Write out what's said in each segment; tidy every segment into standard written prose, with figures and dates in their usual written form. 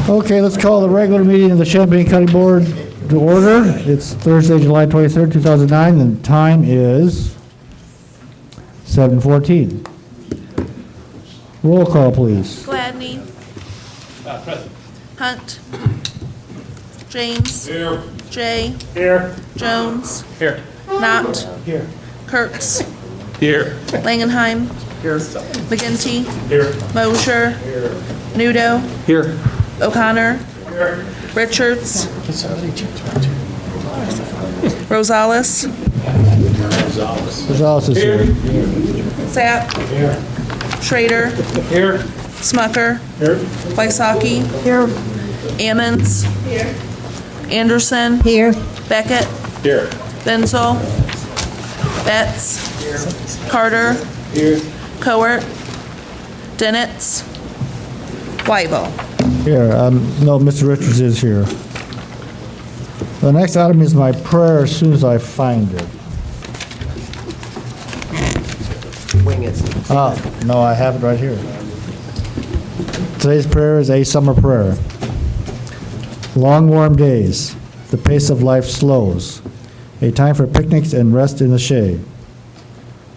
Okay, let's call the regular meeting of the Champaign County Board to order. It's Thursday, July 23rd, 2009, and the time is 7:14. Roll call, please. Gladney. Hunt. James. Here. Jay. Here. Jones. Here. Knott. Here. Kurtz. Here. Langenheim. Here. McGinty. Here. Mosher. Here. Nudo. Here. O'Connor. Here. Richards. Rosales. Rosales is here. Sapp. Schrader. Here. Smucker. Here. Wysocki. Here. Ammons. Here. Anderson. Here. Beckett. Here. Benzel. Betts. Carter. Here. Cowart. Denitz. Weibel. Here, no, Mr. Richards is here. The next item is my prayer as soon as I find it. Wing it. No, I have it right here. Today's prayer is a summer prayer. Long, warm days. The pace of life slows. A time for picnics and rest in the shade.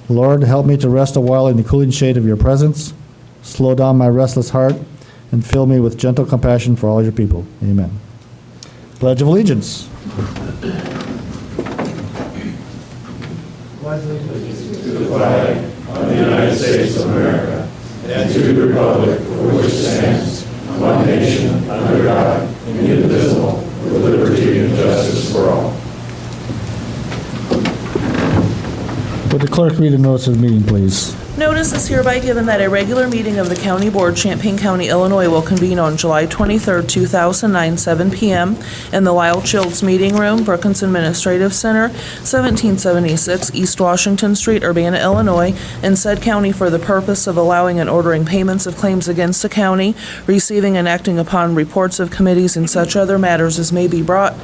Lord, help me to rest a while in the cooling shade of your presence. Slow down my restless heart and fill me with gentle compassion for all your people. Amen. Pledge of Allegiance. Of the United States of America, and to the republic for which it stands, one nation, under God, indivisible, with liberty and justice for all. Would the clerk read the notice of the meeting, please? Notice is hereby given that a regular meeting of the County Board, Champaign County, Illinois will convene on July 23, 2009, 7 p.m. in the Lyle Childs Meeting Room, Brookins Administrative Center, 1776 East Washington Street, Urbana, Illinois, in said county for the purpose of allowing and ordering payments of claims against the county, receiving and acting upon reports of committees and such other matters as may be brought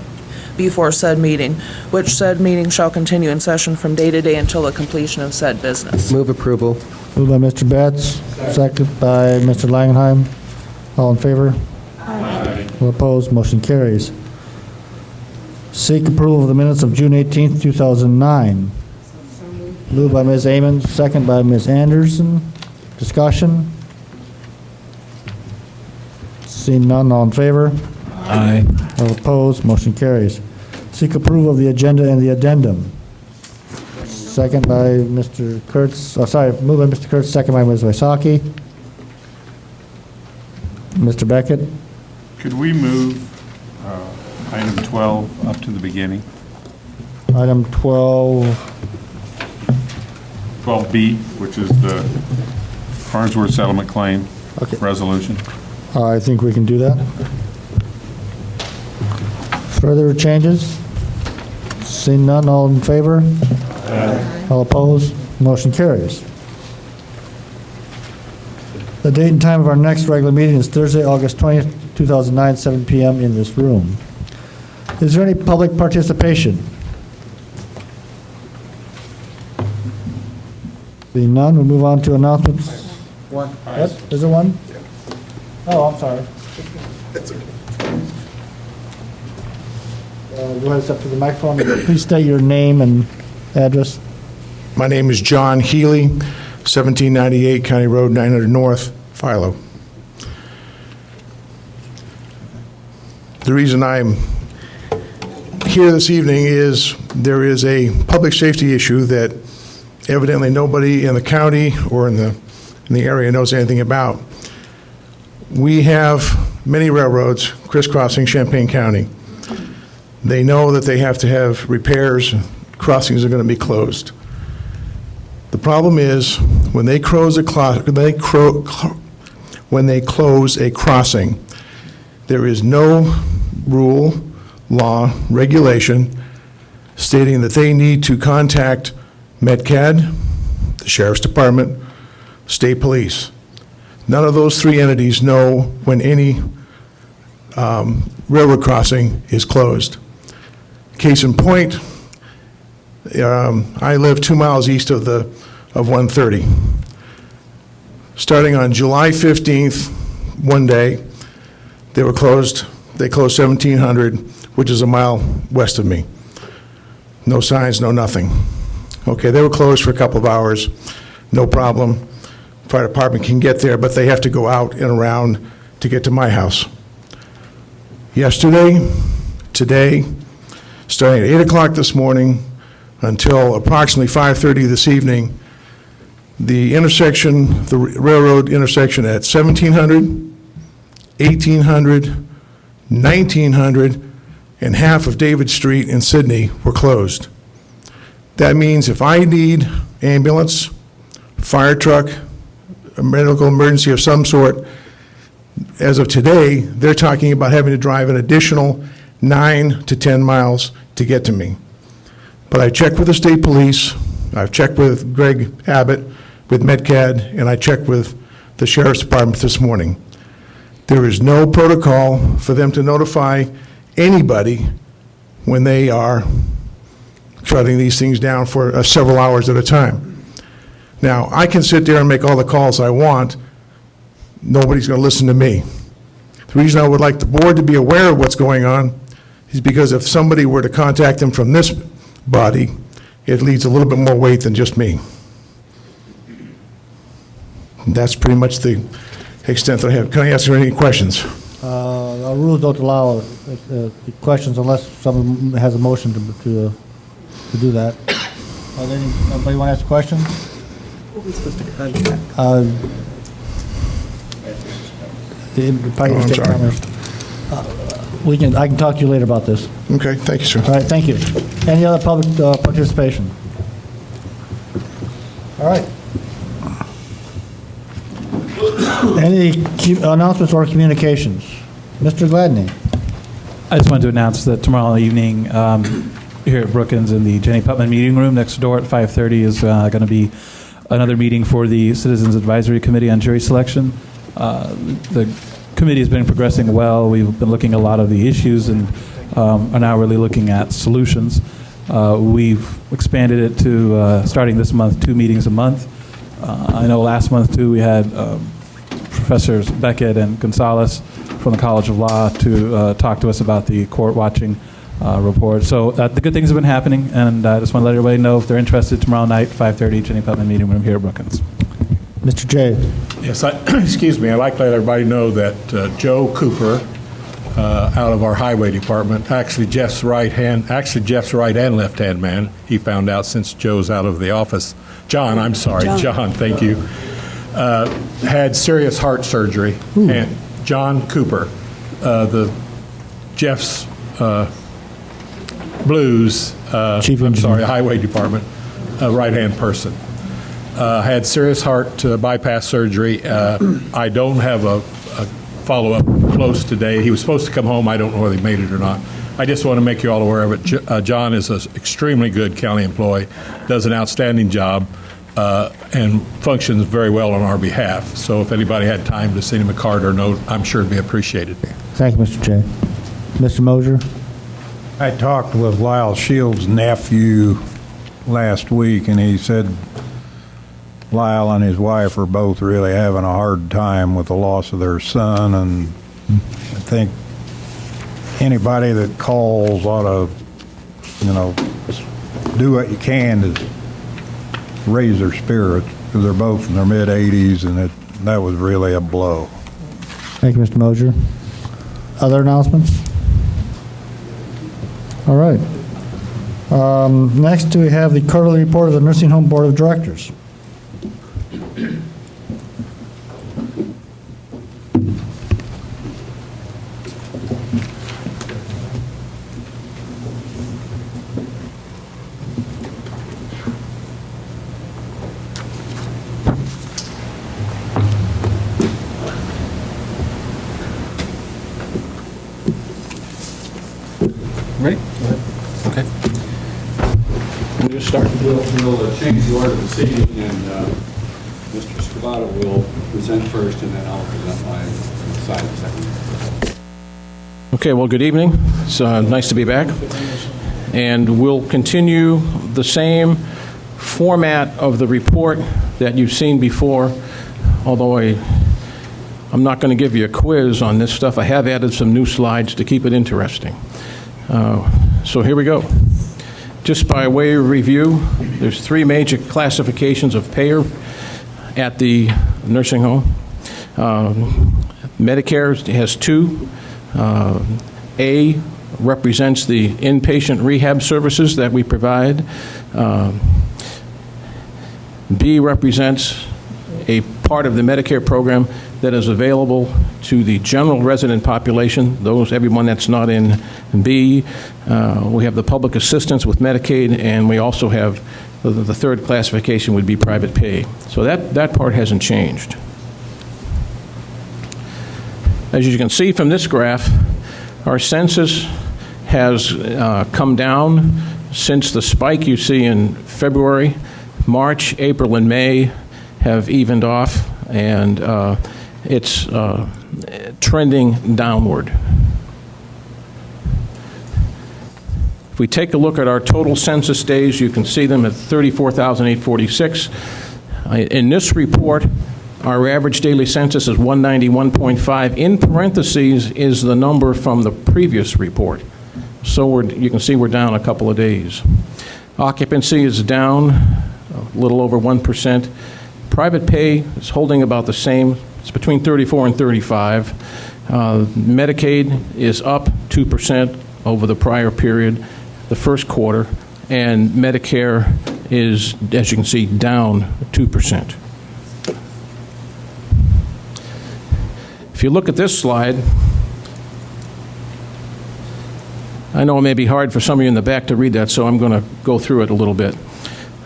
before said meeting, which said meeting shall continue in session from day to day until the completion of said business. Move approval. Moved by Mr. Betts, second by Mr. Langenheim. All in favor? Aye. All opposed? Motion carries. Seek approval of the minutes of June 18th, 2009. Moved by Ms. Amon, second by Ms. Anderson. Discussion? Seeing none, all in favor? Aye. All opposed? Motion carries. Seek approval of the agenda and the addendum. Second by Mr. Kurtz, moved by Mr. Kurtz, second by Ms. Wysocki. Mr. Beckett? Could we move item 12 up to the beginning? Item 12, 12B, which is the Farnsworth settlement claim Okay. resolution. I think we can do that. Further changes? Seeing none, all in favor? Aye. All opposed? Motion carries. The date and time of our next regular meeting is Thursday, August 20th, 2009, 7 p.m. in this room. Is there any public participation? Being none, we'll move on to announcements. One. What? Is there one? Oh, I'm sorry. Go ahead, step to the microphone. Please state your name and address. My name is John Healy, 1798 County Road 900 North, Philo. The reason I'm here this evening is there is a public safety issue that evidently nobody in the county or in the area knows anything about. We have many railroads crisscrossing Champaign County. They know that they have to have repairs, crossings are going to be closed. The problem is when they close a crossing, there is no rule, law, regulation stating that they need to contact MedCAD, the Sheriff's Department, State Police. None of those three entities know when any railroad crossing is closed. Case in point, I live 2 miles east of 130. starting on July 15th, one day, they were closed. They closed 1700, which is a mile west of me. No signs, no nothing. Okay, they were closed for a couple of hours, no problem. Fire department can get there, but they have to go out and around to get to my house. Yesterday, today, starting at 8 o'clock this morning until approximately 5:30 this evening, the intersection, the railroad intersection at 1700, 1800, 1900, and half of David Street in Sydney were closed. That means if I need ambulance, fire truck, a medical emergency of some sort, as of today, they're talking about having to drive an additional 9 to 10 miles to get to me. But I checked with the state police, I've checked with Greg Abbott, with MedCAD, and I checked with the sheriff's department this morning. There is no protocol for them to notify anybody when they are shutting these things down for several hours at a time. Now, I can sit there and make all the calls I want. Nobody's going to listen to me. The reason I would like the board to be aware of what's going on is because if somebody were to contact them from this body, it leads a little bit more weight than just me. And that's pretty much the extent that I have. Can I answer any questions? Our rules don't allow questions unless someone has a motion to do that. Anybody want to ask a question? Who are we supposed to contact? I'm sorry. I can talk to you later about this. Okay, thank you, sir. All right, thank you. Any other public participation? All right. Any announcements or communications? Mr. Gladney. I just wanted to announce that tomorrow evening here at Brookins in the Jenny Putman meeting room next door at 5:30 is going to be another meeting for the Citizens Advisory Committee on Jury Selection. The committee has been progressing well. We've been looking at a lot of the issues and are now really looking at solutions. We've expanded it to, starting this month, 2 meetings a month. I know last month, too, we had Professors Beckett and Gonzalez from the College of Law to talk to us about the court watching report. So the good things have been happening, and I just want to let everybody know if they're interested tomorrow night, 5:30, Jenny Putman meeting room here at Brookins. Mr. Jay. Yes, excuse me, I'd like to let everybody know that Joe Cooper, out of our highway department, actually Jeff's right and left-hand man, he found out since Joe's out of the office. John, I'm sorry, John, thank you, had serious heart surgery. And John Cooper, Jeff's Blues, Chief I'm engineer. sorry, highway department, right-hand person. Had serious heart bypass surgery. I don't have a follow-up close today. He was supposed to come home. I don't know whether he made it or not. I just want to make you all aware of it. John is an extremely good county employee, does an outstanding job, and functions very well on our behalf. So if anybody had time to send him a card or note, I'm sure it'd be appreciated. Thank you, Mr. Jay. Mr. Mosier. I talked with Lyle Shields' nephew last week, and he said Lyle and his wife are both really having a hard time with the loss of their son, and I think anybody that calls ought to, do what you can to raise their spirits, because they're both in their mid-80s, and that was really a blow. Thank you, Mr. Mosier. Other announcements? All right. Next, we have the quarterly report of the Nursing Home Board of Directors. Ready? Okay. We'll just start. We'll change the order this evening, and Mr. Scavata will present first, and then I'll present my side second. Okay, well, good evening. It's nice to be back. And we'll continue the same format of the report that you've seen before. although I'm not going to give you a quiz on this stuff. I have added some new slides to keep it interesting. So here we go. Just by way of review, there's 3 major classifications of payer at the nursing home. Medicare has 2. A represents the inpatient rehab services that we provide. B represents a part of the Medicare program that is available to the general resident population, everyone that's not in B. We have the public assistance with Medicaid, and we also have the third classification would be private pay. So that part hasn't changed. As you can see from this graph, our census has come down since the spike you see in February. March, April, and May have evened off, and it's trending downward. If we take a look at our total census days, you can see them at 34,846. In this report, our average daily census is 191.5. In parentheses is the number from the previous report. So you can see we're down a couple of days. Occupancy is down a little over 1%. Private pay is holding about the same. It's between 34 and 35. Medicaid is up 2% over the prior period, the first quarter, and Medicare is, as you can see, down 2%. If you look at this slide, I know it may be hard for some of you in the back to read that, so I'm going to go through it a little bit.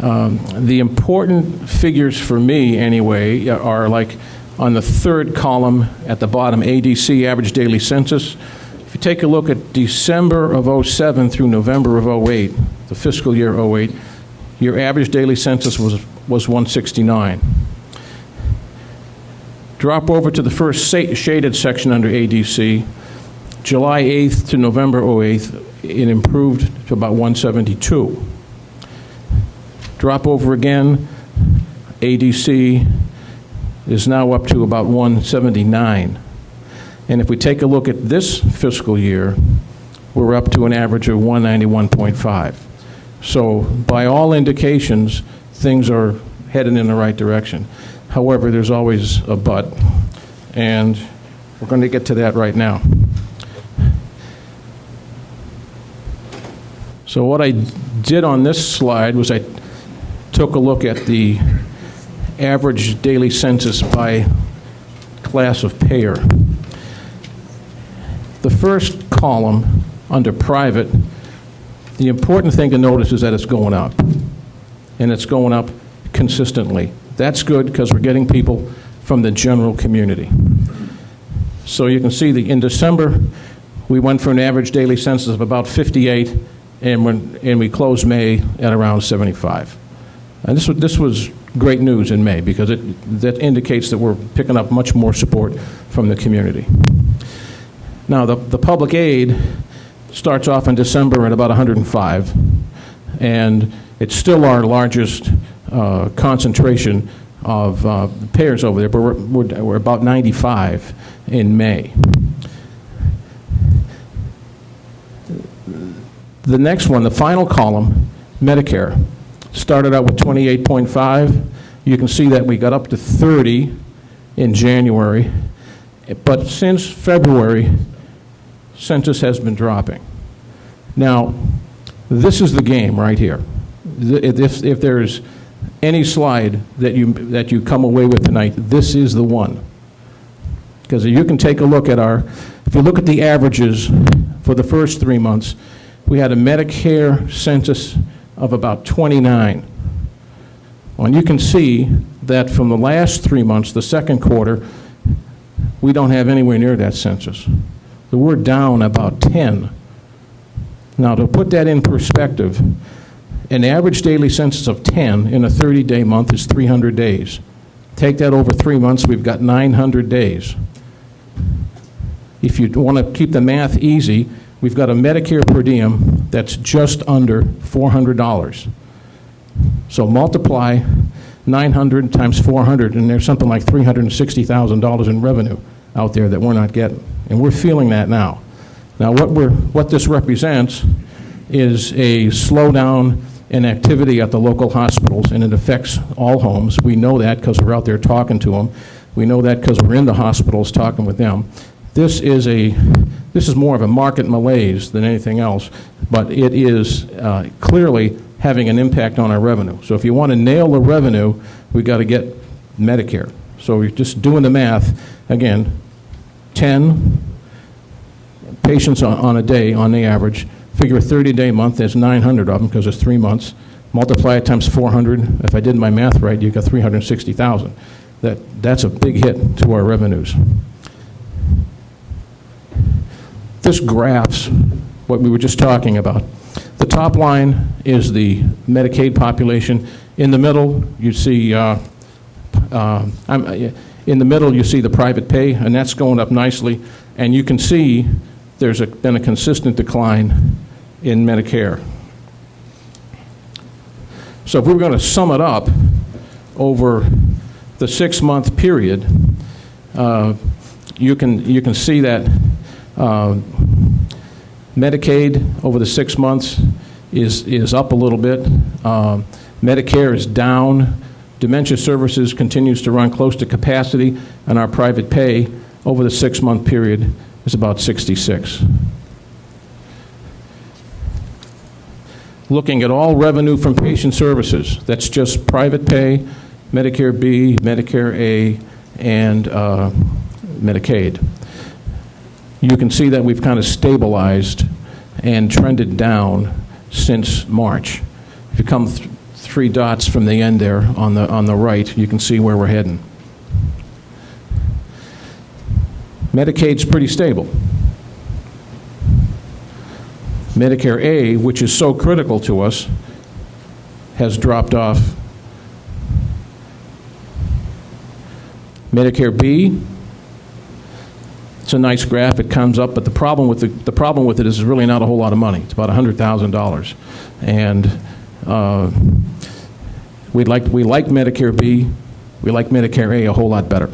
The important figures for me, anyway, are like on the third column at the bottom, ADC, average daily census. If you take a look at December of 07 through November of 08, the fiscal year 08, your average daily census was 169. Drop over to the first shaded section under ADC. July 8th to November 08th, it improved to about 172. Drop over again, ADC is now up to about 179. And if we take a look at this fiscal year, we're up to an average of 191.5. So by all indications, things are headed in the right direction. However, there's always a but, and we're going to get to that right now. So what I did on this slide was I took a look at the average daily census by class of payer. The first column under private, the important thing to notice is that it's going up, and it's going up consistently. That's good because we're getting people from the general community. So you can see in December, we went for an average daily census of about 58, and we closed May at around 75. And this was great news in May because that indicates that we're picking up much more support from the community. Now, the public aid starts off in December at about 105, and it's still our largest concentration of payers over there, but we're about 95 in May. The next one, the final column, Medicare, started out with 28.5. You can see that we got up to 30 in January, but since February, census has been dropping. Now, this is the game right here. If there's any slide that you come away with tonight, this is the one. Because you can take a look at if you look at the averages for the first 3 months, we had a Medicare census of about 29. And you can see that from the last 3 months, the second quarter, we don't have anywhere near that census. We're down about 10. Now, to put that in perspective, an average daily census of 10 in a 30-day month is 300 days. Take that over 3 months, we've got 900 days. If you want to keep the math easy, we've got a Medicare per diem that's just under $400. So multiply 900 times 400, and there's something like $360,000 in revenue out there that we're not getting. And we're feeling that now. Now, what this represents is a slowdown in activity at the local hospitals, and it affects all homes. We know that because we're out there talking to them. We know that because we're in the hospitals talking with them. This is more of a market malaise than anything else, but it is clearly having an impact on our revenue. So if you want to nail the revenue, we've got to get Medicare. So you're just doing the math. Again, 10 patients on a day, on the average. Figure a 30-day month, there's 900 of them because it's 3 months. Multiply it times 400. If I did my math right, you've got 360,000. That's a big hit to our revenues. This graphs what we were just talking about. The top line is the Medicaid population. In the middle, you see the private pay, and that's going up nicely. And you can see there's been a consistent decline in Medicare. So if we were going to sum it up over the 6-month period, you can see that Medicaid over the 6 months is up a little bit. Medicare is down. Dementia services continues to run close to capacity, and our private pay over the 6-month period is about 66. Looking at all revenue from patient services, that's just private pay, Medicare B, Medicare A, and Medicaid. You can see that we've kind of stabilized and trended down since March. If you come 3 dots from the end there on the right, you can see where we're heading. Medicaid's pretty stable. Medicare A, which is so critical to us, has dropped off. Medicare B, it's a nice graph. It comes up, but the problem with it is really not a whole lot of money. It's about $100,000, and we like Medicare B. We like Medicare A a whole lot better.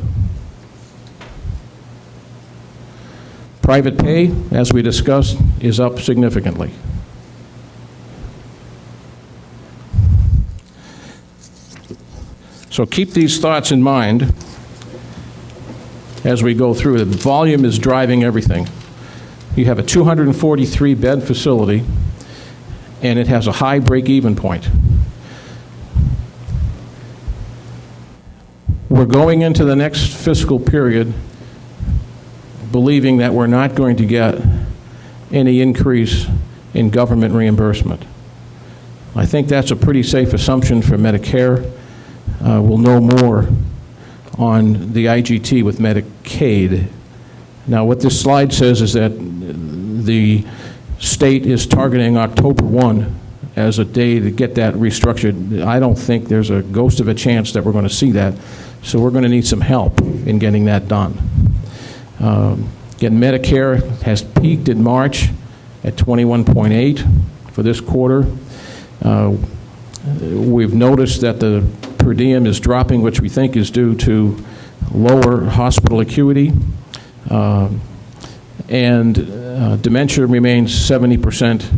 Private pay, as we discussed, is up significantly. So keep these thoughts in mind as we go through. The volume is driving everything. You have a 243-bed facility, and it has a high break-even point. We're going into the next fiscal period believing that we're not going to get any increase in government reimbursement. I think that's a pretty safe assumption for Medicare. We'll know more on the IGT with Medicaid. Now, what this slide says is that the state is targeting October 1 as a day to get that restructured. I don't think there's a ghost of a chance that we're going to see that, so we're going to need some help in getting that done. Again, Medicare has peaked in March at 21.8 for this quarter. We've noticed that the per diem is dropping, which we think is due to lower hospital acuity, and dementia remains 70%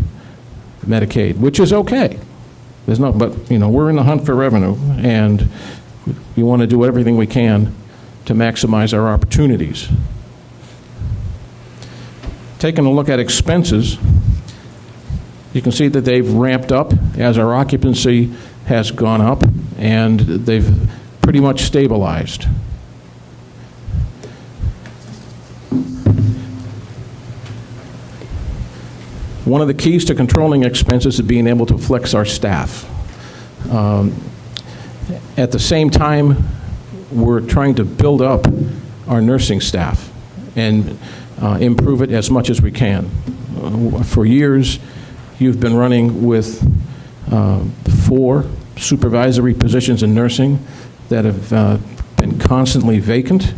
Medicaid, which is okay. There's no, but we're in the hunt for revenue, and we want to do everything we can to maximize our opportunities. Taking a look at expenses, you can see that they've ramped up as our occupancy has gone up, and they've pretty much stabilized. One of the keys to controlling expenses is being able to flex our staff. At the same time, we're trying to build up our nursing staff and improve it as much as we can. For years, you've been running with 4 supervisory positions in nursing that have been constantly vacant.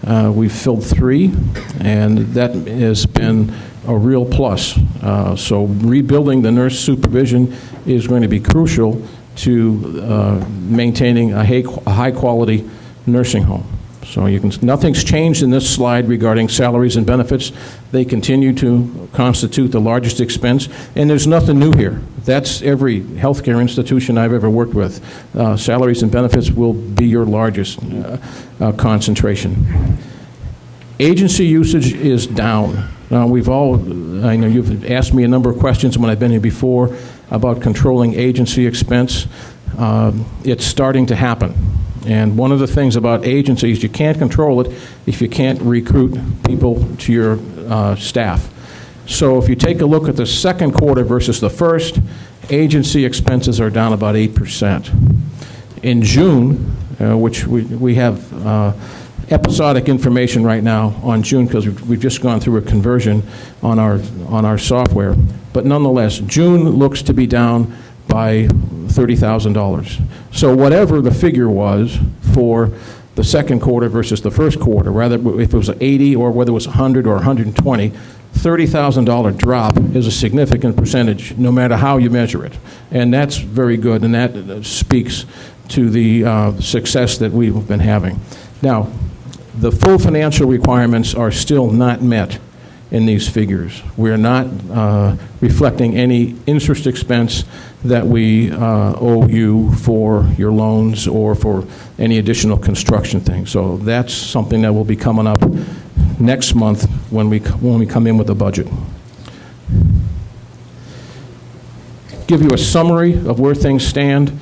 We've filled 3, and that has been a real plus. So rebuilding the nurse supervision is going to be crucial to maintaining a high-quality nursing home. So nothing's changed in this slide regarding salaries and benefits. They continue to constitute the largest expense, and there's nothing new here. That's every healthcare institution I've ever worked with. Salaries and benefits will be your largest concentration. Agency usage is down. Now, I know you've asked me a number of questions when I've been here before about controlling agency expense. It's starting to happen. And one of the things about agencies, you can't control it if you can't recruit people to your staff. So if you take a look at the second quarter versus the first, agency expenses are down about 8%. In June, which we have episodic information right now on June because we've just gone through a conversion on our software, but nonetheless, June looks to be down by $30,000. So whatever the figure was for the second quarter versus the first quarter, rather if it was 80 or whether it was 100 or 120, $30,000 drop is a significant percentage no matter how you measure it. And that's very good, and that speaks to the success that we've been having. Now, the full financial requirements are still not met in these figures. We're not reflecting any interest expense that we owe you for your loans or for any additional construction things. So that's something that will be coming up next month when we come in with the budget. Give you a summary of where things stand.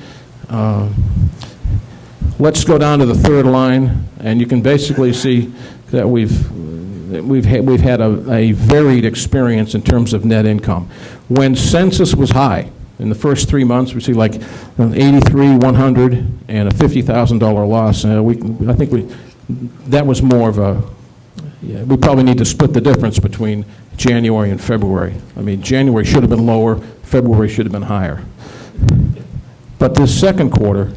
Let's go down to the third line, and you can basically see that we've had a varied experience in terms of net income. When census was high, in the first 3 months, we see like 83, 100, and a $50,000 loss. I think that was more of a, we probably need to split the difference between January and February. I mean, January should have been lower, February should have been higher. But this second quarter,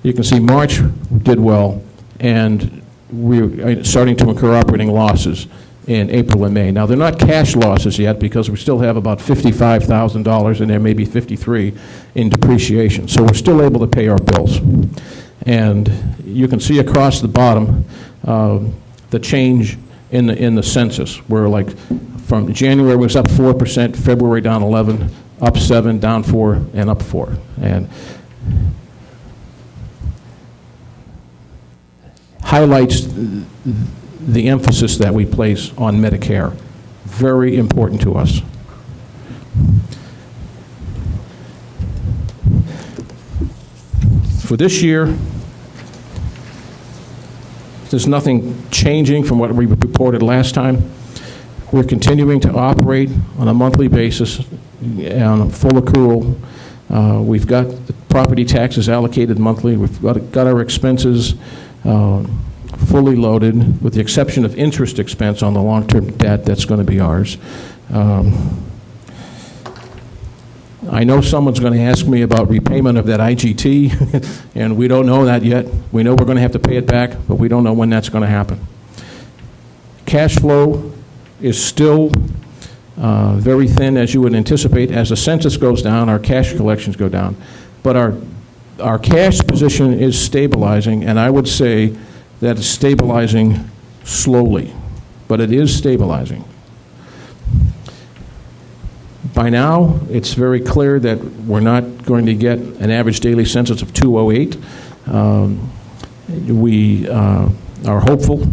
you can see March did well, and we're starting to incur operating losses in April and May. Now, they're not cash losses yet because we still have about $55,000 and there may be $53,000 in depreciation. So we're still able to pay our bills. And you can see across the bottom the change in the census, where like from January was up 4%, February down 11, up 7, down 4, and up 4. And highlights the emphasis that we place on Medicare. Very important to us. For this year, there's nothing changing from what we reported last time. We're continuing to operate on a monthly basis on a full accrual. We've got the property taxes allocated monthly. We've got our expenses fully loaded, with the exception of interest expense on the long-term debt. That's going to be ours. I know someone's going to ask me about repayment of that IGT, and we don't know that yet. We know we're going to have to pay it back, but we don't know when that's going to happen. Cash flow is still very thin, as you would anticipate. As the census goes down, our cash collections go down. But our cash position is stabilizing, and I would say that it's stabilizing slowly, but it is stabilizing. By now, it's very clear that we're not going to get an average daily census of 208. We are hopeful.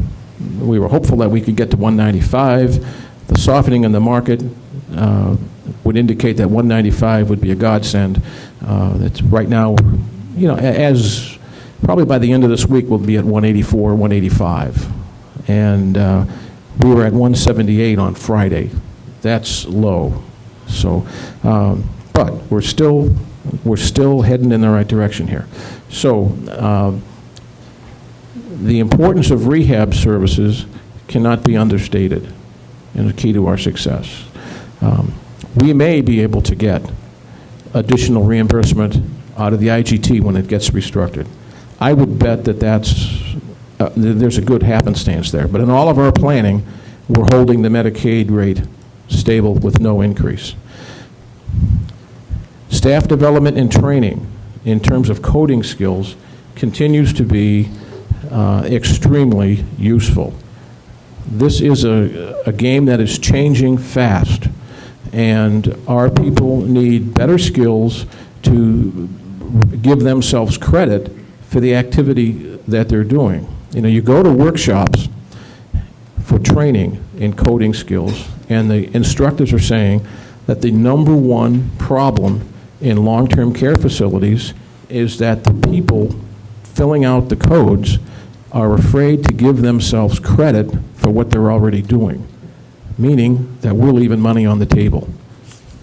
We were hopeful that we could get to 195. The softening in the market would indicate that 195 would be a godsend. That's right now, as probably by the end of this week, we'll be at 184, 185. And we were at 178 on Friday. That's low. So, but we're still heading in the right direction here. So, the importance of rehab services cannot be understated, and the key to our success. We may be able to get additional reimbursement out of the IGT when it gets restructured. I would bet that there's a good happenstance there. But in all of our planning, we're holding the Medicaid rate stable with no increase. Staff development and training in terms of coding skills continues to be extremely useful. This is a game that is changing fast, and our people need better skills to give themselves credit for the activity that they're doing. You know, you go to workshops for training in coding skills, and the instructors are saying that the number one problem in long-term care facilities is that the people filling out the codes are afraid to give themselves credit for what they're already doing, meaning that we're leaving money on the table.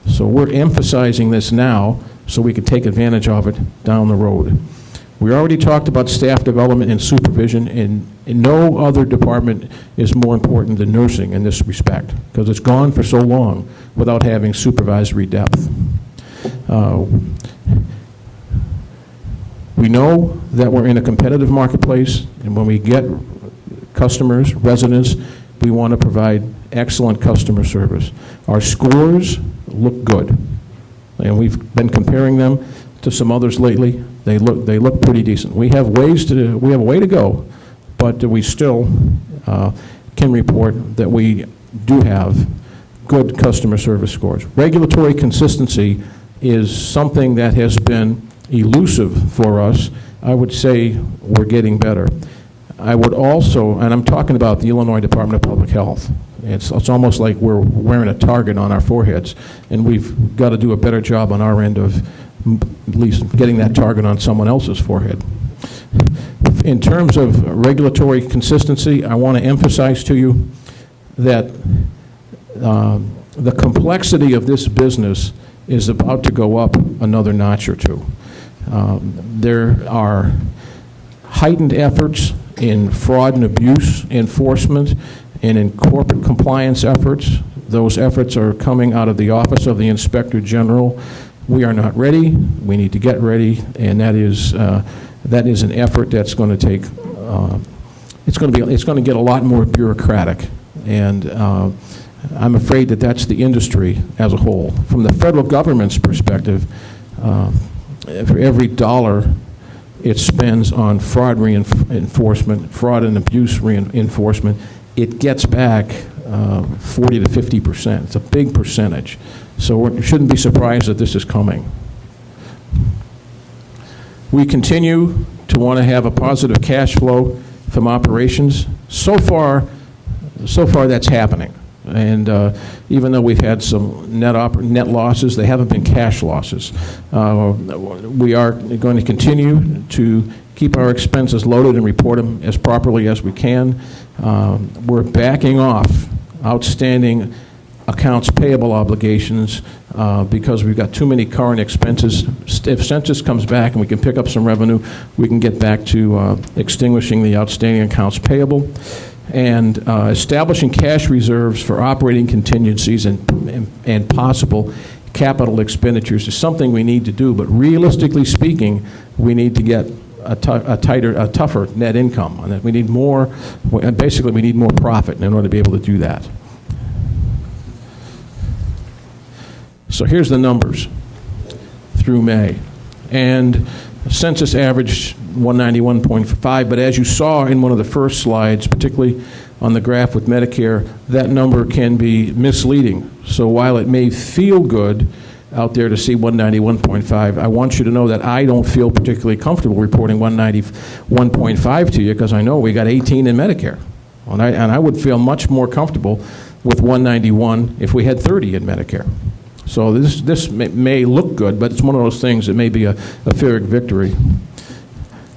So we're emphasizing this now so we can take advantage of it down the road. We already talked about staff development and supervision, and no other department is more important than nursing in this respect, because it's gone for so long without having supervisory depth. We know that we're in a competitive marketplace, and when we get customers, residents, we want to provide excellent customer service. Our scores look good, and we've been comparing them to some others lately. They look pretty decent. We have a way to go, but we still can report that we do have good customer service scores. Regulatory consistency is something that has been elusive for us. I would say we're getting better. I would also, and I'm talking about the Illinois Department of Public Health. It's almost like we're wearing a target on our foreheads, and we've got to do a better job on our end of at least getting that target on someone else's forehead. In terms of regulatory consistency, I want to emphasize to you that the complexity of this business is about to go up another notch or two. There are heightened efforts in fraud and abuse enforcement and in corporate compliance efforts. Those efforts are coming out of the Office of the Inspector General. We are not ready. We need to get ready, and that is an effort that's going to take. It's going to get a lot more bureaucratic, and I'm afraid that that's the industry as a whole. From the federal government's perspective, for every dollar it spends on fraud reinforcement, fraud and abuse reinforcement, it gets back 40 to 50%. It's a big percentage. So we shouldn't be surprised that this is coming. We continue to want to have a positive cash flow from operations. So far that's happening. And even though we've had some net losses, they haven't been cash losses. We are going to continue to keep our expenses loaded and report them as properly as we can. We're backing off outstanding accounts payable obligations because we've got too many current expenses. If census comes back and we can pick up some revenue, we can get back to extinguishing the outstanding accounts payable. And establishing cash reserves for operating contingencies and possible capital expenditures is something we need to do. But realistically speaking, we need to get a tougher net income on it. We need more. Basically, we need more profit in order to be able to do that. So here's the numbers through May, and census averaged 191.5, but as you saw in one of the first slides, particularly on the graph with Medicare, that number can be misleading. So while it may feel good out there to see 191.5, I want you to know that I don't feel particularly comfortable reporting 191.5 to you, because I know we got 18 in Medicare. And I would feel much more comfortable with 191 if we had 30 in Medicare. So this may look good, but it's one of those things that may be a Pyrrhic victory.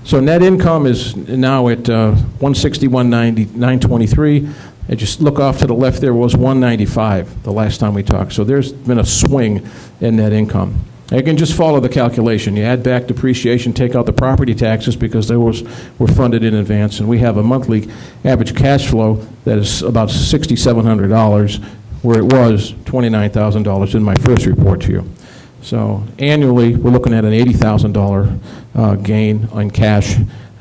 So net income is now at 161,923. And just look off to the left, there was 195 the last time we talked. So there's been a swing in net income. And you can just follow the calculation. You add back depreciation, take out the property taxes because those were funded in advance, and we have a monthly average cash flow that is about $6,700, where it was $29,000 in my first report to you. So annually, we're looking at an $80,000 gain on cash,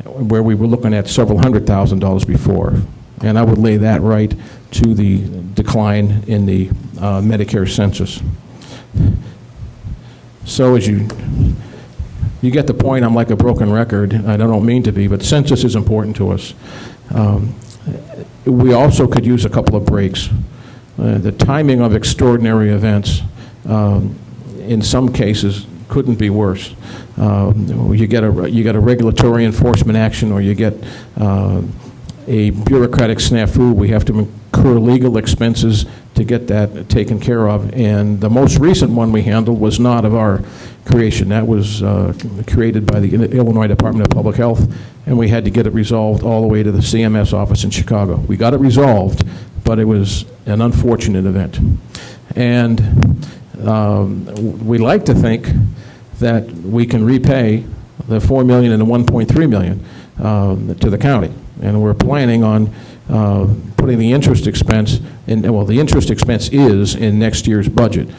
where we were looking at several $100,000 before. And I would lay that right to the decline in the Medicare census. So as you you get the point. I'm like a broken record. I don't mean to be, but census is important to us. We also could use a couple of breaks. The timing of extraordinary events, in some cases, couldn't be worse. You get a regulatory enforcement action, or you get a bureaucratic snafu. We have to incur legal expenses to get that taken care of. And the most recent one we handled was not of our creation. That was created by the Illinois Department of Public Health, and we had to get it resolved all the way to the CMS office in Chicago. We got it resolved, but it was an unfortunate event. And we like to think that we can repay the $4 million and the $1.3 million to the county. And we're planning on putting the interest expense in, well, the interest expense is in next year's budget.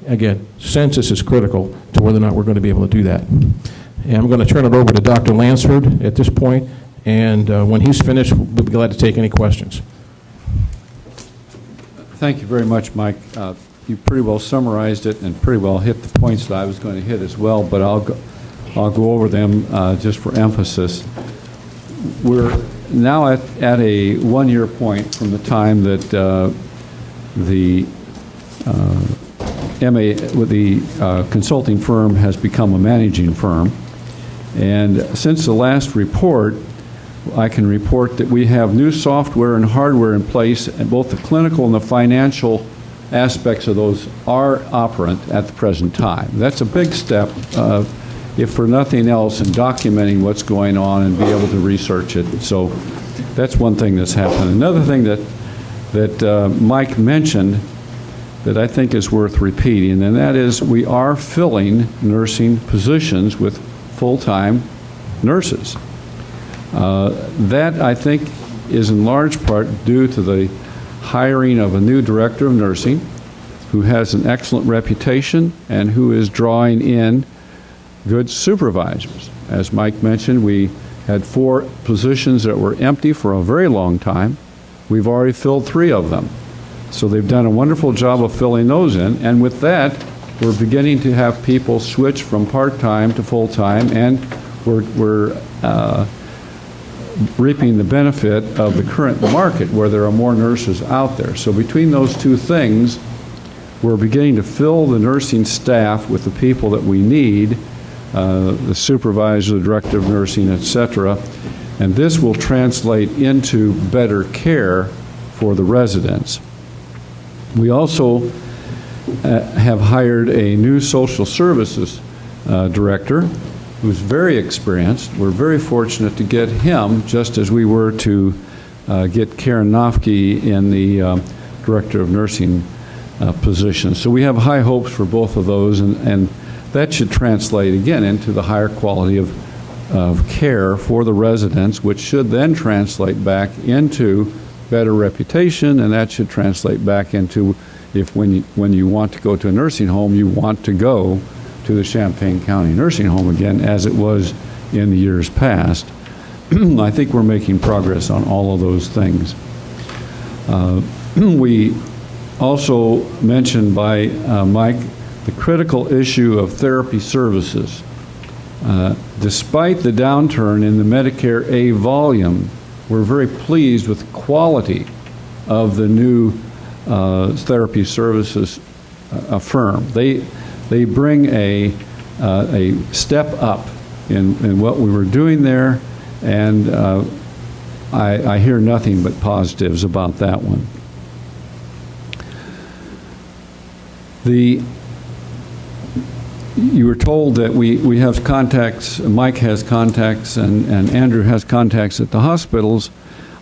Again, census is critical to whether or not we're going to be able to do that. And I'm going to turn it over to Dr. Lansford at this point, and when he's finished, we'll be glad to take any questions. Thank you very much, Mike. You pretty well summarized it and pretty well hit the points that I was going to hit as well, but I'll go over them just for emphasis. We're now at a one-year point from the time that the consulting firm has become a managing firm. And since the last report, I can report that we have new software and hardware in place, and both the clinical and the financial aspects of those are operant at the present time. That's a big step, if for nothing else, in documenting what's going on and be able to research it. So that's one thing that's happened. Another thing that Mike mentioned that I think is worth repeating, and that is we are filling nursing positions with full-time nurses. That, I think, is in large part due to the hiring of a new director of nursing who has an excellent reputation and who is drawing in good supervisors. As Mike mentioned, we had 4 positions that were empty for a very long time. We've already filled 3 of them. So they've done a wonderful job of filling those in, and with that, we're beginning to have people switch from part-time to full-time, and we're reaping the benefit of the current market where there are more nurses out there. So between those two things, we're beginning to fill the nursing staff with the people that we need, the supervisor, the director of nursing, etc. And this will translate into better care for the residents. We also have hired a new social services director who's very experienced. We're very fortunate to get him, just as we were to get Karen Nofke in the director of nursing position. So we have high hopes for both of those, and that should translate again into the higher quality of care for the residents, which should then translate back into better reputation, and that should translate back into, if when you want to go to a nursing home, you want to go to the Champaign County Nursing Home again, as it was in the years past. I think we're making progress on all of those things. We also mentioned by Mike the critical issue of therapy services. Despite the downturn in the Medicare A volume, we're very pleased with the quality of the new therapy services firm. They bring a step up in what we were doing there, and I hear nothing but positives about that one. You were told that we have contacts, Mike has contacts, and Andrew has contacts at the hospitals.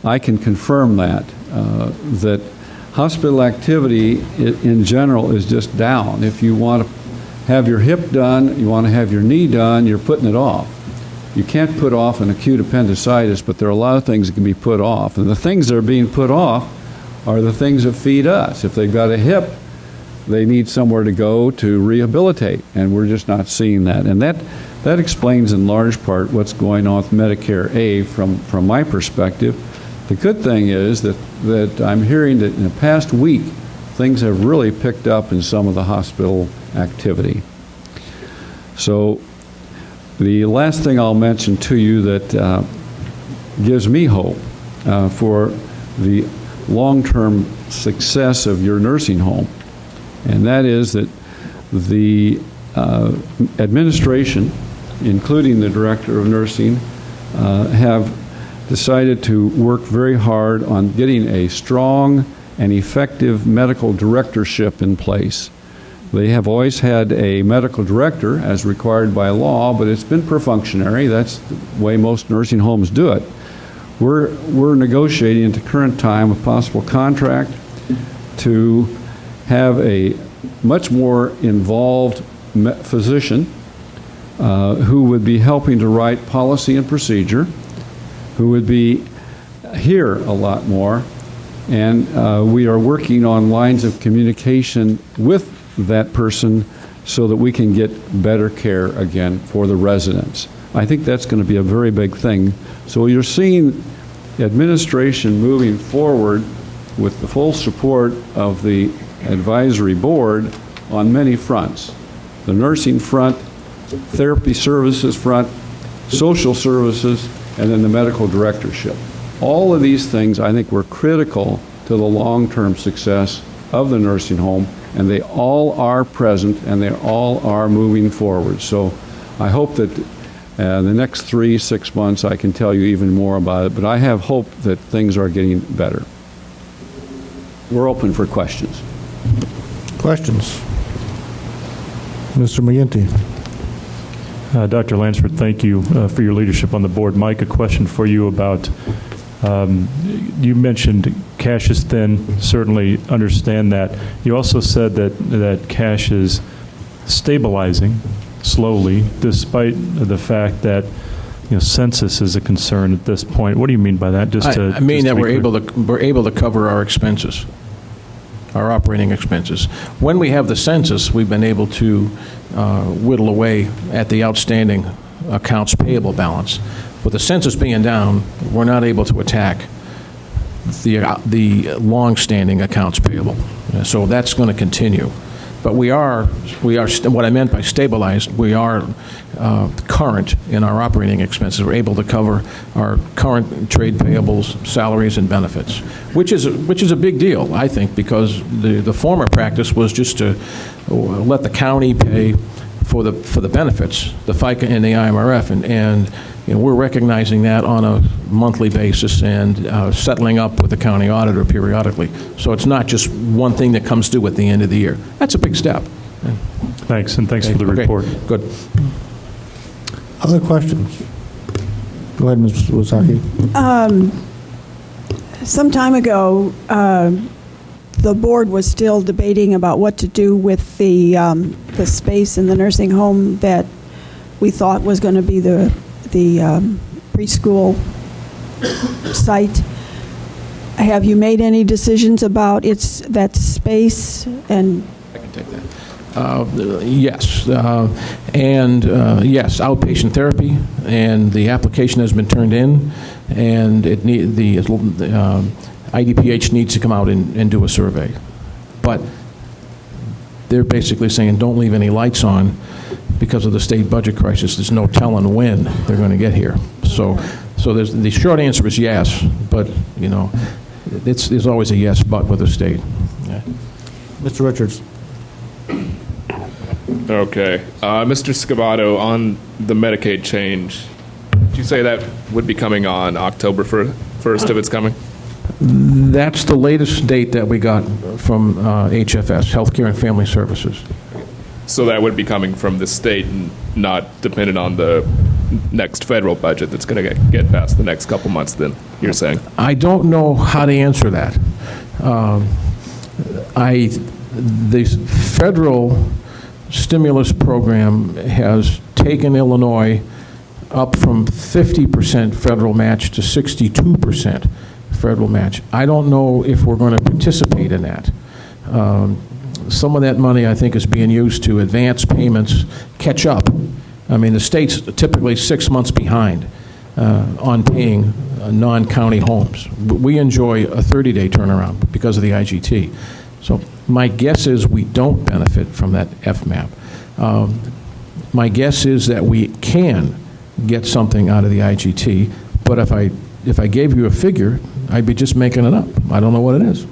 I can confirm that hospital activity in general is just down. If you want to have your hip done, you want to have your knee done, you're putting it off. You can't put off an acute appendicitis, but there are a lot of things that can be put off. And the things that are being put off are the things that feed us. If they've got a hip, they need somewhere to go to rehabilitate, and we're just not seeing that. And that explains in large part what's going on with Medicare A from my perspective. The good thing is that I'm hearing that in the past week, things have really picked up in some of the hospital activity. So The last thing I'll mention to you that gives me hope for the long-term success of your nursing home, and that is that the administration, including the director of nursing, have decided to work very hard on getting a strong and effective medical directorship in place. They have always had a medical director as required by law, but it's been perfunctory. That's the way most nursing homes do it. We're negotiating at the current time a possible contract to have a much more involved physician who would be helping to write policy and procedure, who would be here a lot more, and we are working on lines of communication with that person so that we can get better care again for the residents. I think that's going to be a very big thing. So you're seeing administration moving forward with the full support of the advisory board on many fronts. The nursing front, therapy services front, social services, and then the medical directorship. All of these things I think were critical to the long-term success of the nursing home, and they all are present and they all are moving forward. So I hope that the next 3-6 months I can tell you even more about it, but I have hope that things are getting better. We're open for questions. Questions? Mr. McGinty. Dr. Lansford, thank you for your leadership on the board. Mike, a question for you about, you mentioned cash is thin, certainly understand that. You also said that cash is stabilizing slowly, despite the fact that census is a concern at this point. What do you mean by that? I mean that we're able to cover our expenses, our operating expenses. When we have the census, we've been able to whittle away at the outstanding accounts payable balance. With the census being down, we're not able to attack the long-standing accounts payable. So that's going to continue. But we are what I meant by stabilized, we are current in our operating expenses. We're able to cover our current trade payables, salaries, and benefits, which is a big deal, I think, because the former practice was just to let the county pay for the benefits, the FICA and the IMRF, and we're recognizing that on a monthly basis and settling up with the county auditor periodically. So it's not just one thing that comes due at the end of the year. That's a big step. Thanks, and thanks for the report. Good. Other questions? Go ahead, Ms. Wozaki. Some time ago, the board was still debating about what to do with the space in the nursing home that we thought was going to be the preschool site. Have you made any decisions about that space? And I can take that. Yes, yes, outpatient therapy, and the application has been turned in, and the IDPH needs to come out and do a survey. But they're basically saying don't leave any lights on because of the state budget crisis. There's no telling when they're going to get here. So the short answer is yes, but there's always a yes but with the state. Yeah. Mr. Richards. Okay. Mr. Scavato, on the Medicaid change, did you say that would be coming on October 1st if it's coming? That's the latest date that we got from HFS, Healthcare and Family Services. So that would be coming from the state and not dependent on the next federal budget that's going to get passed the next couple months, then, you're saying? I don't know how to answer that. The federal stimulus program has taken Illinois up from 50% federal match to 62% federal match. I don't know if we're going to participate in that. Some of that money, I think, is being used to advance payments, catch up. I mean, the state's typically 6 months behind on paying non-county homes. We enjoy a 30-day turnaround because of the IGT. So my guess is we don't benefit from that FMAP. My guess is that we can get something out of the IGT, but if I gave you a figure, I'd be just making it up. I don't know what it is.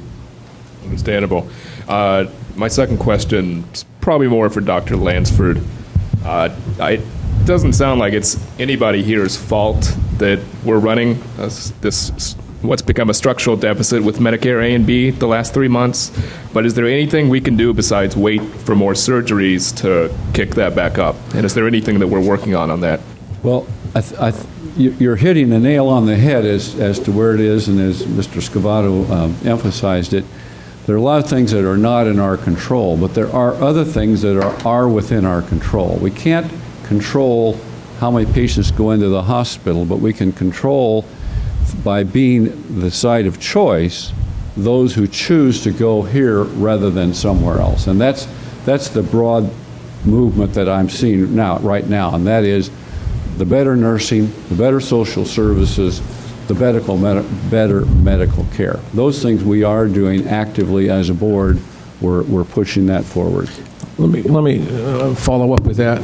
Understandable. My second question is probably more for Dr. Lansford. It doesn't sound like it's anybody here's fault that we're running this what's become a structural deficit with Medicare A and B the last 3 months. But is there anything we can do besides wait for more surgeries to kick that back up? And is there anything that we're working on that? Well, you're hitting the nail on the head as to where it is, and as Mr. Scavato emphasized it. There are a lot of things that are not in our control, but there are other things that are within our control. We can't control how many patients go into the hospital, but we can control, by being the site of choice, those who choose to go here rather than somewhere else. And that's the broad movement that I'm seeing right now, and that is the better nursing, the better social services, the better medical care. Those things we are doing actively as a board. We're pushing that forward. Let me follow up with that.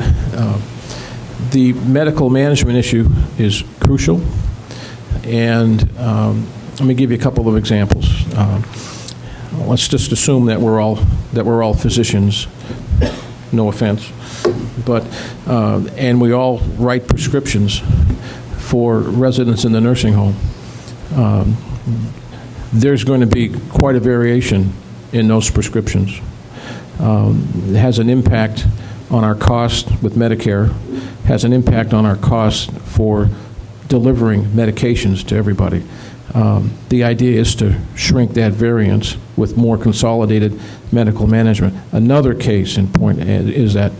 The medical management issue is crucial, and let me give you a couple of examples. Let's just assume that we're all physicians. No offense, but and we all write prescriptions for residents in the nursing home. There's going to be quite a variation in those prescriptions. It has an impact on our cost with Medicare, has an impact on our cost for delivering medications to everybody. The idea is to shrink that variance with more consolidated medical management. Another case in point is that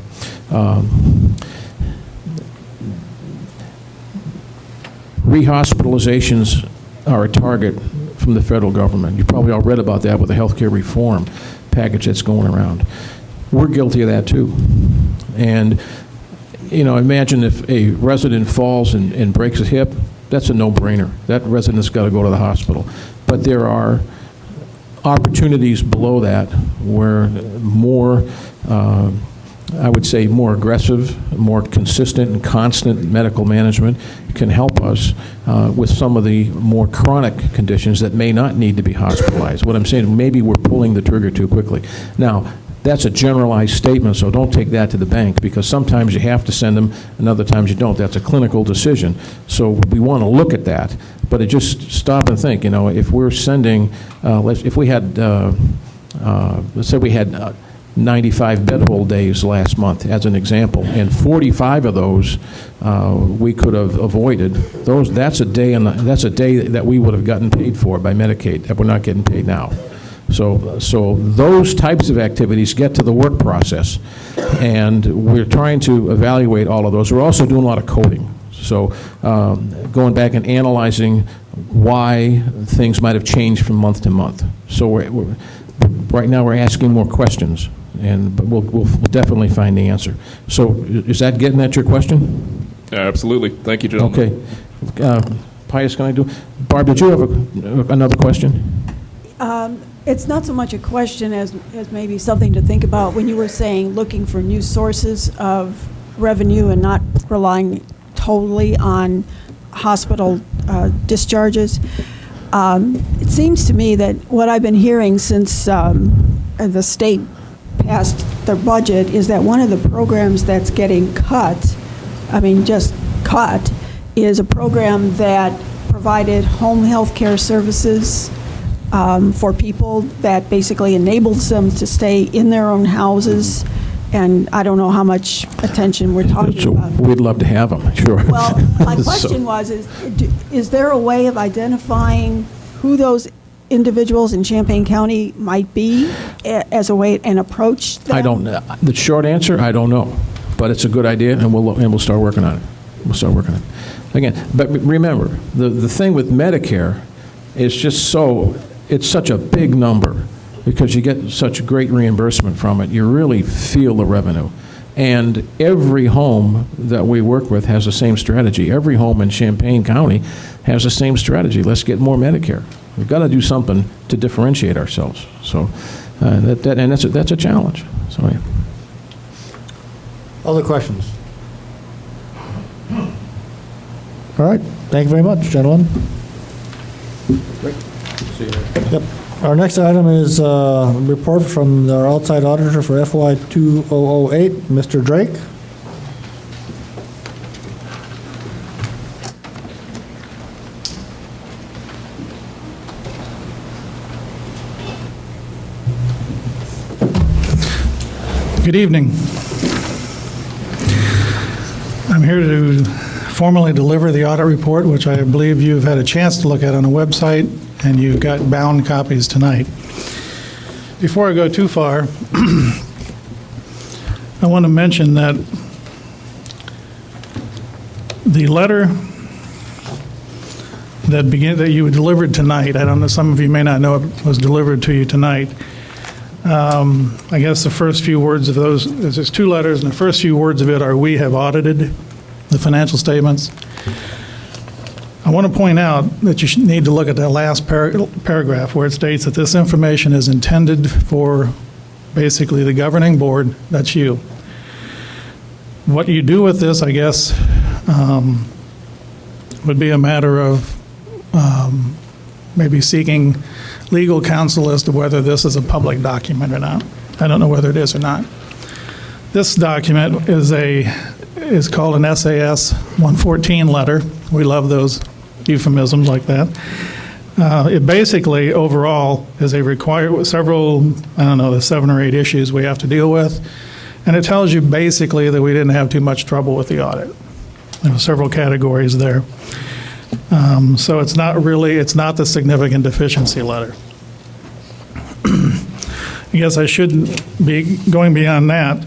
rehospitalizations are a target from the federal government. You probably all read about that with the healthcare reform package that's going around. We're guilty of that too. And, you know, imagine if a resident falls and breaks his hip, that's a no-brainer. That resident's got to go to the hospital. But there are opportunities below that where more, I would say, more aggressive, more consistent and constant medical management can help us with some of the more chronic conditions that may not need to be hospitalized. What I'm saying, maybe we're pulling the trigger too quickly. Now, that's a generalized statement, so don't take that to the bank, because sometimes you have to send them and other times you don't. That's a clinical decision. So we want to look at that, but just stop and think, you know, if we're sending, if we had, let's say we had 95 bed hold days last month, as an example, and 45 of those we could have avoided. That's a day that we would have gotten paid for by Medicaid that we're not getting paid now. So those types of activities get to the work process, and we're trying to evaluate all of those. We're also doing a lot of coding. So going back and analyzing why things might have changed from month to month. So right now we're asking more questions, but we'll definitely find the answer. So is that getting at your question? Absolutely. Thank you, gentlemen. Okay. Pius, can I do? Barb, did you have another question? It's not so much a question as maybe something to think about when you were saying looking for new sources of revenue and not relying totally on hospital discharges. It seems to me that what I've been hearing since the state passed their budget is that one of the programs that's getting cut, I mean just cut, is a program that provided home health care services for people, that basically enables them to stay in their own houses. And I don't know how much attention we're talking about. We'd love to have them, sure. Well, my question is there a way of identifying who those individuals in Champaign County might be as a way and approach them? I don't know. The short answer, I don't know. But it's a good idea, and we'll start working on it. We'll start working on it. Again, but remember, the thing with Medicare is it's such a big number, because you get such great reimbursement from it. You really feel the revenue. And every home that we work with has the same strategy. Every home in Champaign County has the same strategy. Let's get more Medicare. We've got to do something to differentiate ourselves. So that's a challenge. So, yeah. Other questions? All right, thank you very much, gentlemen. Yep. Our next item is a report from our outside auditor for FY 2008, Mr. Drake. Good evening. I'm here to formally deliver the audit report, which I believe you've had a chance to look at on the website, and you've got bound copies tonight. Before I go too far, I want to mention that the letter that you delivered tonight, I don't know, some of you may not know it was delivered to you tonight. I guess the first few words of those, there's two letters, and the first few words of it are, "We have audited the financial statements." I want to point out that you need to look at that last paragraph where it states that this information is intended for basically the governing board, that's you. What you do with this, I guess, would be a matter of maybe seeking legal counsel as to whether this is a public document or not. I don't know whether it is or not. This document is called an SAS 114 letter. We love those euphemisms like that. It basically, overall, is several, I don't know, the 7 or 8 issues we have to deal with. And it tells you basically that we didn't have too much trouble with the audit. There were several categories there. So it's not the significant deficiency letter. I guess I shouldn't be going beyond that.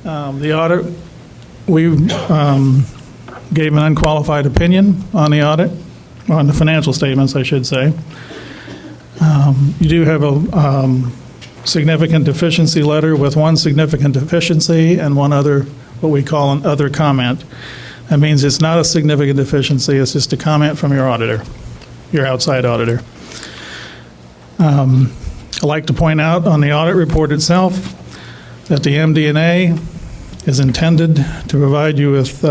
The audit, we gave an unqualified opinion on the audit, on the financial statements, I should say. You do have a significant deficiency letter with one significant deficiency and one other, what we call an other comment. That means it's not a significant deficiency, it's just a comment from your auditor, your outside auditor. I'd like to point out on the audit report itself that the MD&A is intended to provide you with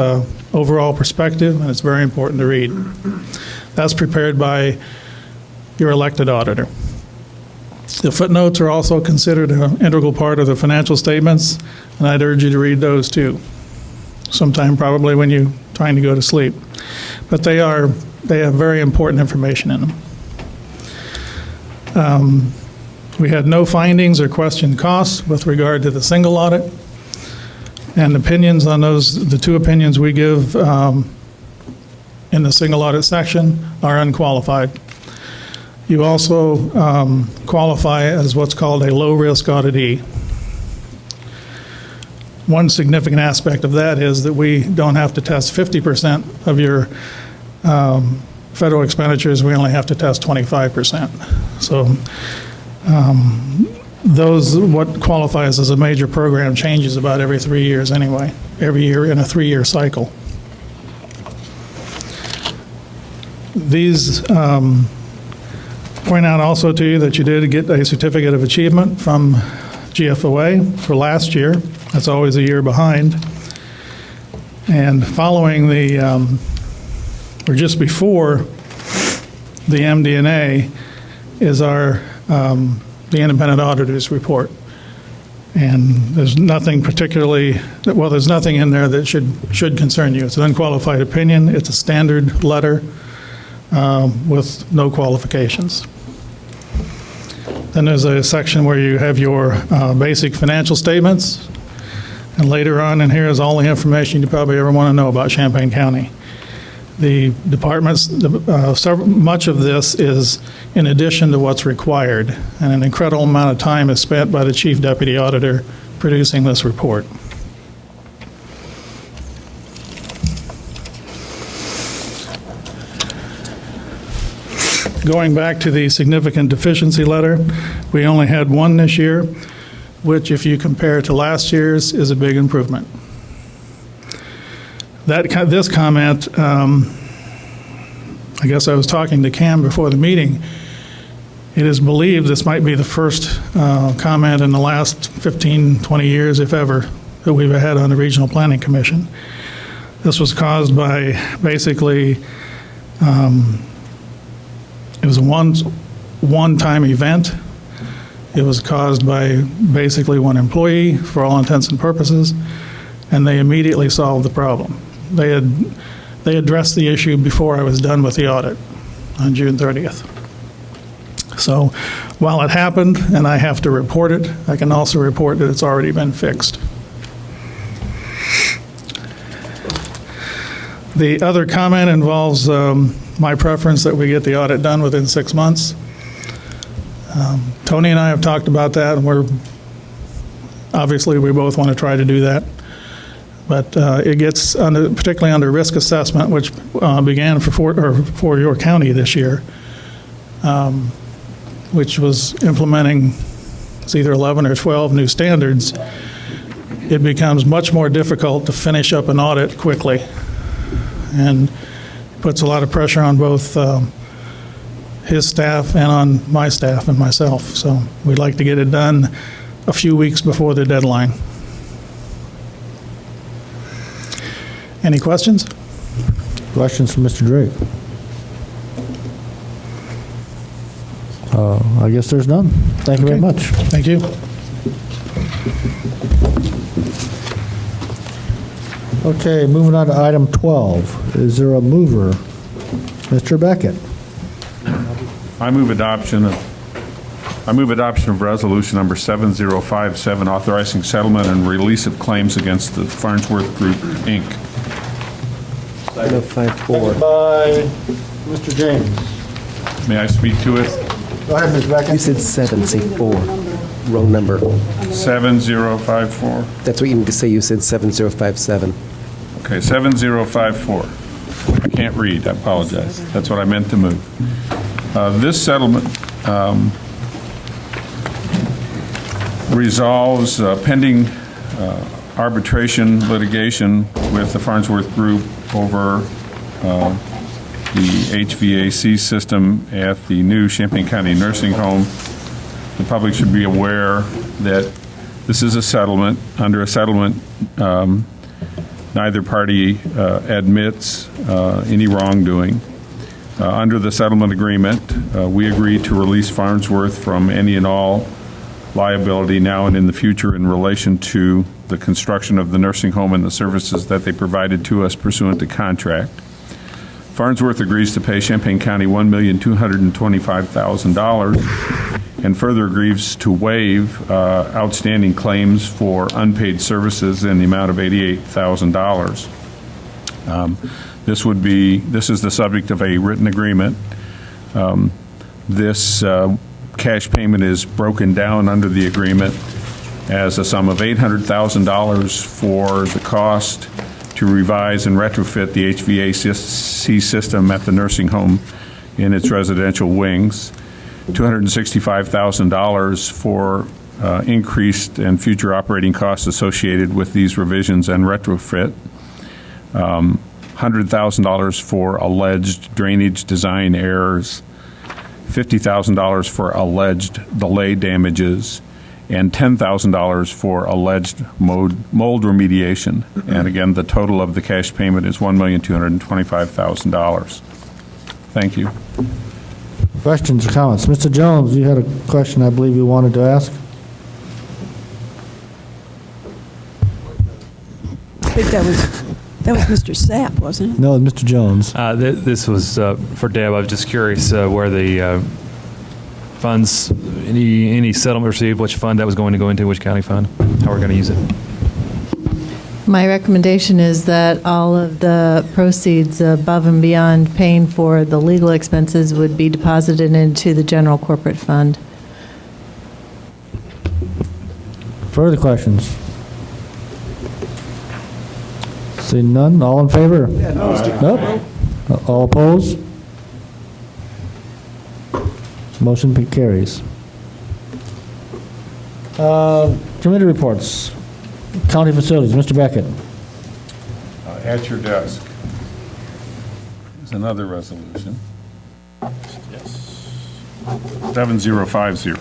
overall perspective, and it's very important to read. That's prepared by your elected auditor. The footnotes are also considered an integral part of the financial statements, and I'd urge you to read those too, sometime probably when you're trying to go to sleep. But they have very important information in them. We had no findings or questioned costs with regard to the single audit, and opinions on those, the 2 opinions we give in the single audit section are unqualified. You also qualify as what's called a low-risk auditee. One significant aspect of that is that we don't have to test 50% of your federal expenditures. We only have to test 25%. So what qualifies as a major program changes about every 3 years anyway, every year in a 3-year cycle. These point out also to you that you did get a certificate of achievement from GFOA for last year. That's always a year behind. And following or just before the MD&A is the independent auditor's report. And there's nothing there's nothing in there that should concern you. It's an unqualified opinion. It's a standard letter with no qualifications. Then there's a section where you have your basic financial statements. And later on in here is all the information you probably ever want to know about Champaign County. The departments, much of this is in addition to what's required, and an incredible amount of time is spent by the Chief Deputy Auditor producing this report. Going back to the significant deficiency letter, we only had one this year, which if you compare to last year's is a big improvement. This comment, I guess I was talking to Cam before the meeting. It is believed this might be the first comment in the last 15, 20 years, if ever, that we've had on the Regional Planning Commission. This was caused by basically, it was a one-time event. It was caused by basically one employee, for all intents and purposes, and they immediately solved the problem. They addressed the issue before I was done with the audit on June 30th. So while it happened and I have to report it, I can also report that it's already been fixed. The other comment involves my preference that we get the audit done within 6 months. Tony and I have talked about that, and we both want to try to do that. But it gets, particularly under risk assessment, which began for your county this year, which was implementing, it's either 11 or 12 new standards. It becomes much more difficult to finish up an audit quickly, and puts a lot of pressure on both his staff and on my staff and myself. So we'd like to get it done a few weeks before the deadline. Any questions? Questions for Mr. Drake? I guess there's none. Thank you very much. Thank you. Okay, moving on to item 12. Is there a mover? Mr. Beckett. I move adoption of resolution number 7057, authorizing settlement and release of claims against the Farnsworth Group, Inc. 7054. By Mr. James. May I speak to it? Go ahead, Ms. Beckett. You said 704. Wrong number. 7054. That's what you need to say. You said 7057. Okay, 7054. I can't read, I apologize. That's what I meant to move. This settlement resolves pending arbitration litigation with the Farnsworth Group over the HVAC system at the new Champaign County Nursing Home. The public should be aware that this is a settlement. Under a settlement, neither party admits any wrongdoing. Under the settlement agreement, we agreed to release Farnsworth from any and all liability now and in the future in relation to the construction of the nursing home and the services that they provided to us pursuant to contract. Farnsworth agrees to pay Champaign County $1,225,000 and further agrees to waive outstanding claims for unpaid services in the amount of $88,000. This is the subject of a written agreement. This cash payment is broken down under the agreement as a sum of $800,000 for the cost to revise and retrofit the HVAC system at the nursing home in its residential wings, $265,000 for increased and future operating costs associated with these revisions and retrofit, $100,000 for alleged drainage design errors, $50,000 for alleged delay damages, and $10,000 for alleged mold remediation. And again, the total of the cash payment is $1,225,000. Thank you. Questions or comments? Mr. Jones, you had a question I believe you wanted to ask? I think that was Mr. Sapp, wasn't it? No, Mr. Jones. This was for Deb. I was just curious where the funds, any settlement received, which fund that was going to go into, which county fund, how we're going to use it. My recommendation is that all of the proceeds above and beyond paying for the legal expenses would be deposited into the general corporate fund. Further questions? Seeing none, all in favor? Nope. All opposed? Motion carries. Committee reports. County facilities, Mr. Beckett. At your desk is another resolution. 7050.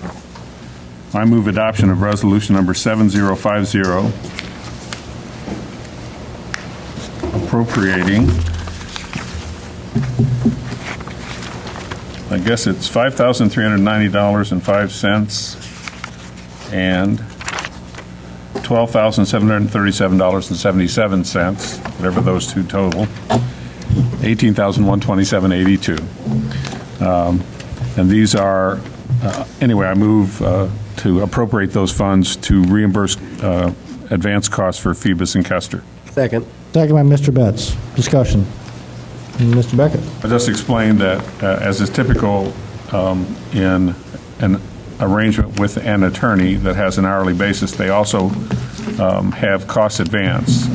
I move adoption of resolution number 7050, appropriating, I guess it's $5,390.05 and $12,737.77, whatever those two total, $18,127.82. And these are, anyway, I move to appropriate those funds to reimburse advance costs for Phoebus and Kester. Second. Second by Mr. Betts. Discussion. Mr. Beckett. I just explained that, as is typical in an arrangement with an attorney that has an hourly basis, they also have cost advance.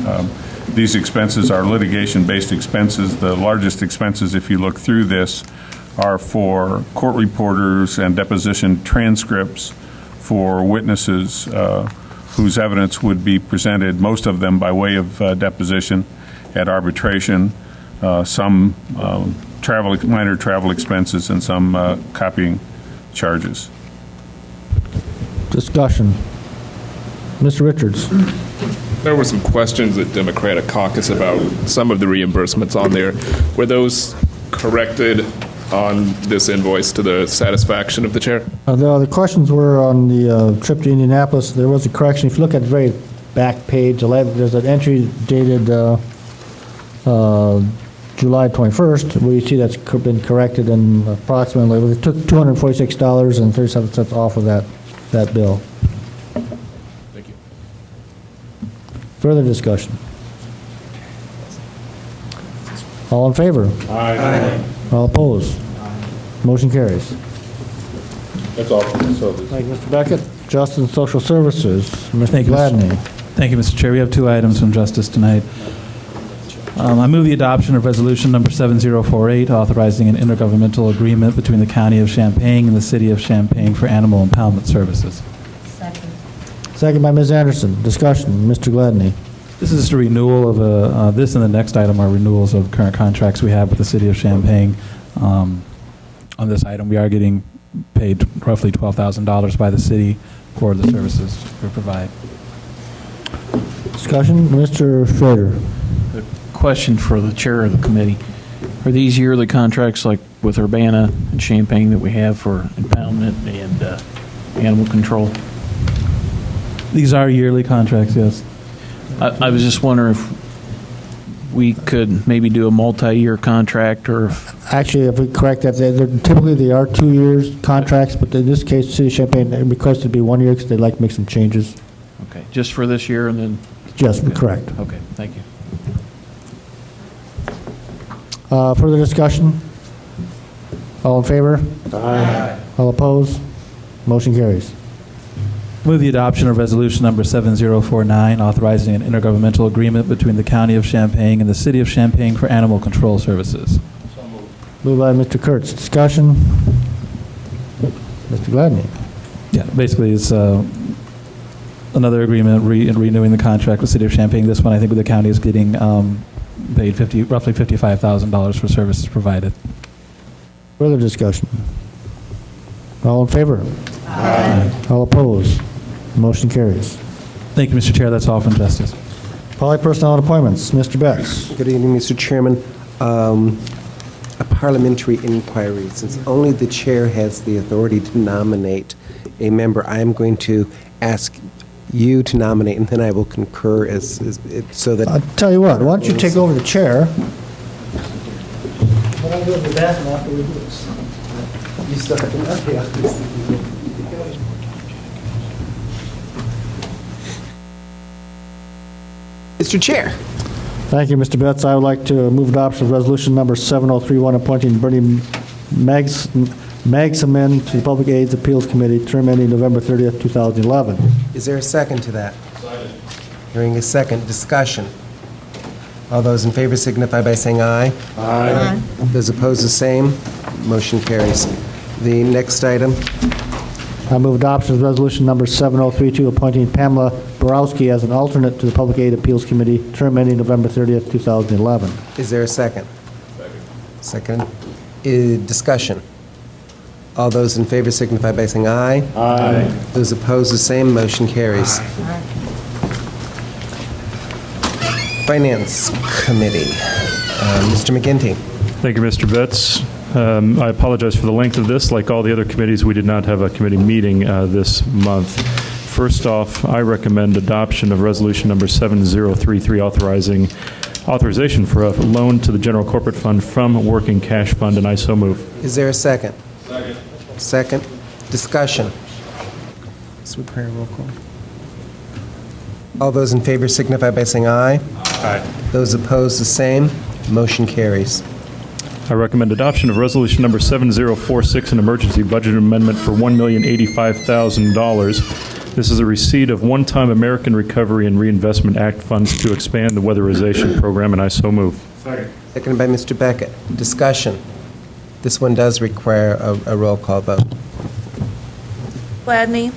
These expenses are litigation-based expenses. The largest expenses, if you look through this, are for court reporters and deposition transcripts for witnesses whose evidence would be presented, most of them by way of deposition at arbitration, some minor travel expenses, and some copying charges. Discussion. Mr. Richards. There were some questions at Democratic Caucus about some of the reimbursements on there. Were those corrected on this invoice to the satisfaction of the chair? The questions were on the trip to Indianapolis. There was a correction. If you look at the very back page, there's an entry dated July 21st, where you see that's been corrected, and approximately, it took $246.37 off of that bill. Thank you. Further discussion? All in favor? Aye. All opposed? Motion carries. That's all. Thank you, Mr. Beckett. Justice and Social Services, Mr. Thank you, Gladney. Thank you, Mr. Chair. We have two items from Justice tonight. I move the adoption of Resolution Number 7048, authorizing an intergovernmental agreement between the County of Champaign and the City of Champaign for animal impoundment services. Second. Second by Ms. Anderson. Discussion. Mr. Gladney. This is just a renewal of this, and the next item are renewals of current contracts we have with the City of Champaign. On this item, we are getting paid roughly $12,000 by the city for the services we provide. Discussion. Mr. Schroeder. Question for the chair of the committee. Are these yearly contracts like with Urbana and Champaign that we have for impoundment and animal control? These are yearly contracts, yes. I was just wondering if we could maybe do a multi-year contract, or if... Actually, if we correct that, typically they are 2 years contracts, but in this case, City of Champaign requested to be 1 year because they'd like to make some changes. Okay, just for this year and then... Yes, okay. Correct. Okay, thank you. Further discussion? All in favor? Aye. All opposed? Motion carries. Move the adoption of Resolution Number 7049, authorizing an intergovernmental agreement between the County of Champaign and the City of Champaign for animal control services. Moved by Mr. Kurtz. Discussion? Mr. Gladney. Yeah, basically it's another agreement renewing the contract with the City of Champaign. This one, I think the county is getting paid roughly $55,000 for services provided. Further discussion? All in favor? Aye. All opposed? Motion carries. Thank you, Mr. Chair. That's all from Justice. Poly-personnel and appointments. Mr. Betts. Good evening, Mr. Chairman. A parliamentary inquiry. Since only the chair has the authority to nominate a member, I am going to ask you to nominate, and then I will concur so that... I'll tell you what, why don't you take over the chair? What I'll do is the bathroom after we do this. You start. Mr. Chair. Thank you, Mr. Betts. I would like to move adoption of resolution number 7031, appointing Bernie Magsamen to the Public Aids Appeals Committee, term ending November 30th, 2011. Is there a second to that? Second. Hearing a second. Discussion. All those in favor signify by saying aye. Aye. Those opposed, the same. Motion carries. The next item. I move adoption of resolution number 7032, appointing Pamela Borowski as an alternate to the Public Aid Appeals Committee, term ending November 30th, 2011. Is there a second? Second. Discussion. All those in favor signify by saying aye. Aye. Those opposed, the same. Motion carries. Finance Committee. Mr. McGinty. Thank you, Mr. Betts. I apologize for the length of this. Like all the other committees, we did not have a committee meeting this month. First off, I recommend adoption of resolution number 7033, authorization for a loan to the general corporate fund from working cash fund, and I so move. Is there a second? Second. Discussion. This would require a roll call. All those in favor signify by saying aye. Aye. Those opposed, the same. Motion carries. I recommend adoption of resolution number 7046, an emergency budget amendment for $1,085,000. This is a receipt of one-time American Recovery and Reinvestment Act funds to expand the weatherization program, and I so move. Seconded by Mr. Beckett. Discussion. This one does require a roll call vote. Gladney.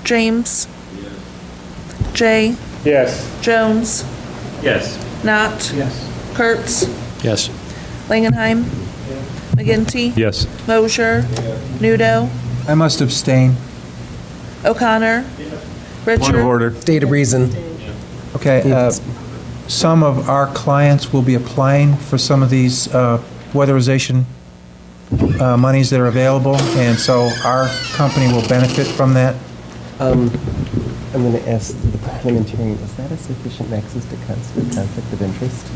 James. Jay. Yes. Jones. Yes. Knott. Yes. Kurtz. Yes. Langenheim. McGinty. Yes. Mosher. Nudo. I must abstain. O'Connor. Richard. Point of order. State of reason. Okay, some of our clients will be applying for some of these weatherization monies that are available, and so our company will benefit from that. I'm going to ask the parliamentarian, is that a sufficient nexus to conflict of interest?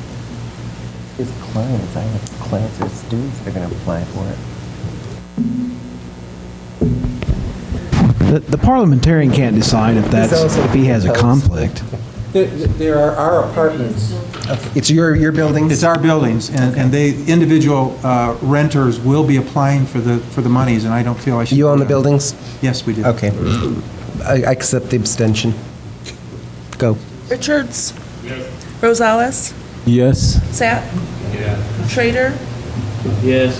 His clients, I have clients or students that are going to apply for it. The parliamentarian can't decide if he has a conflict. There are our apartments. It's your buildings? It's our buildings, and they, individual renters will be applying for the monies, and I don't feel I should. You own the buildings? Yes, we do. Okay. I accept the abstention. Go. Richards. Yes. Rosales. Yes. Sapp. Yeah. Schrader. Yes.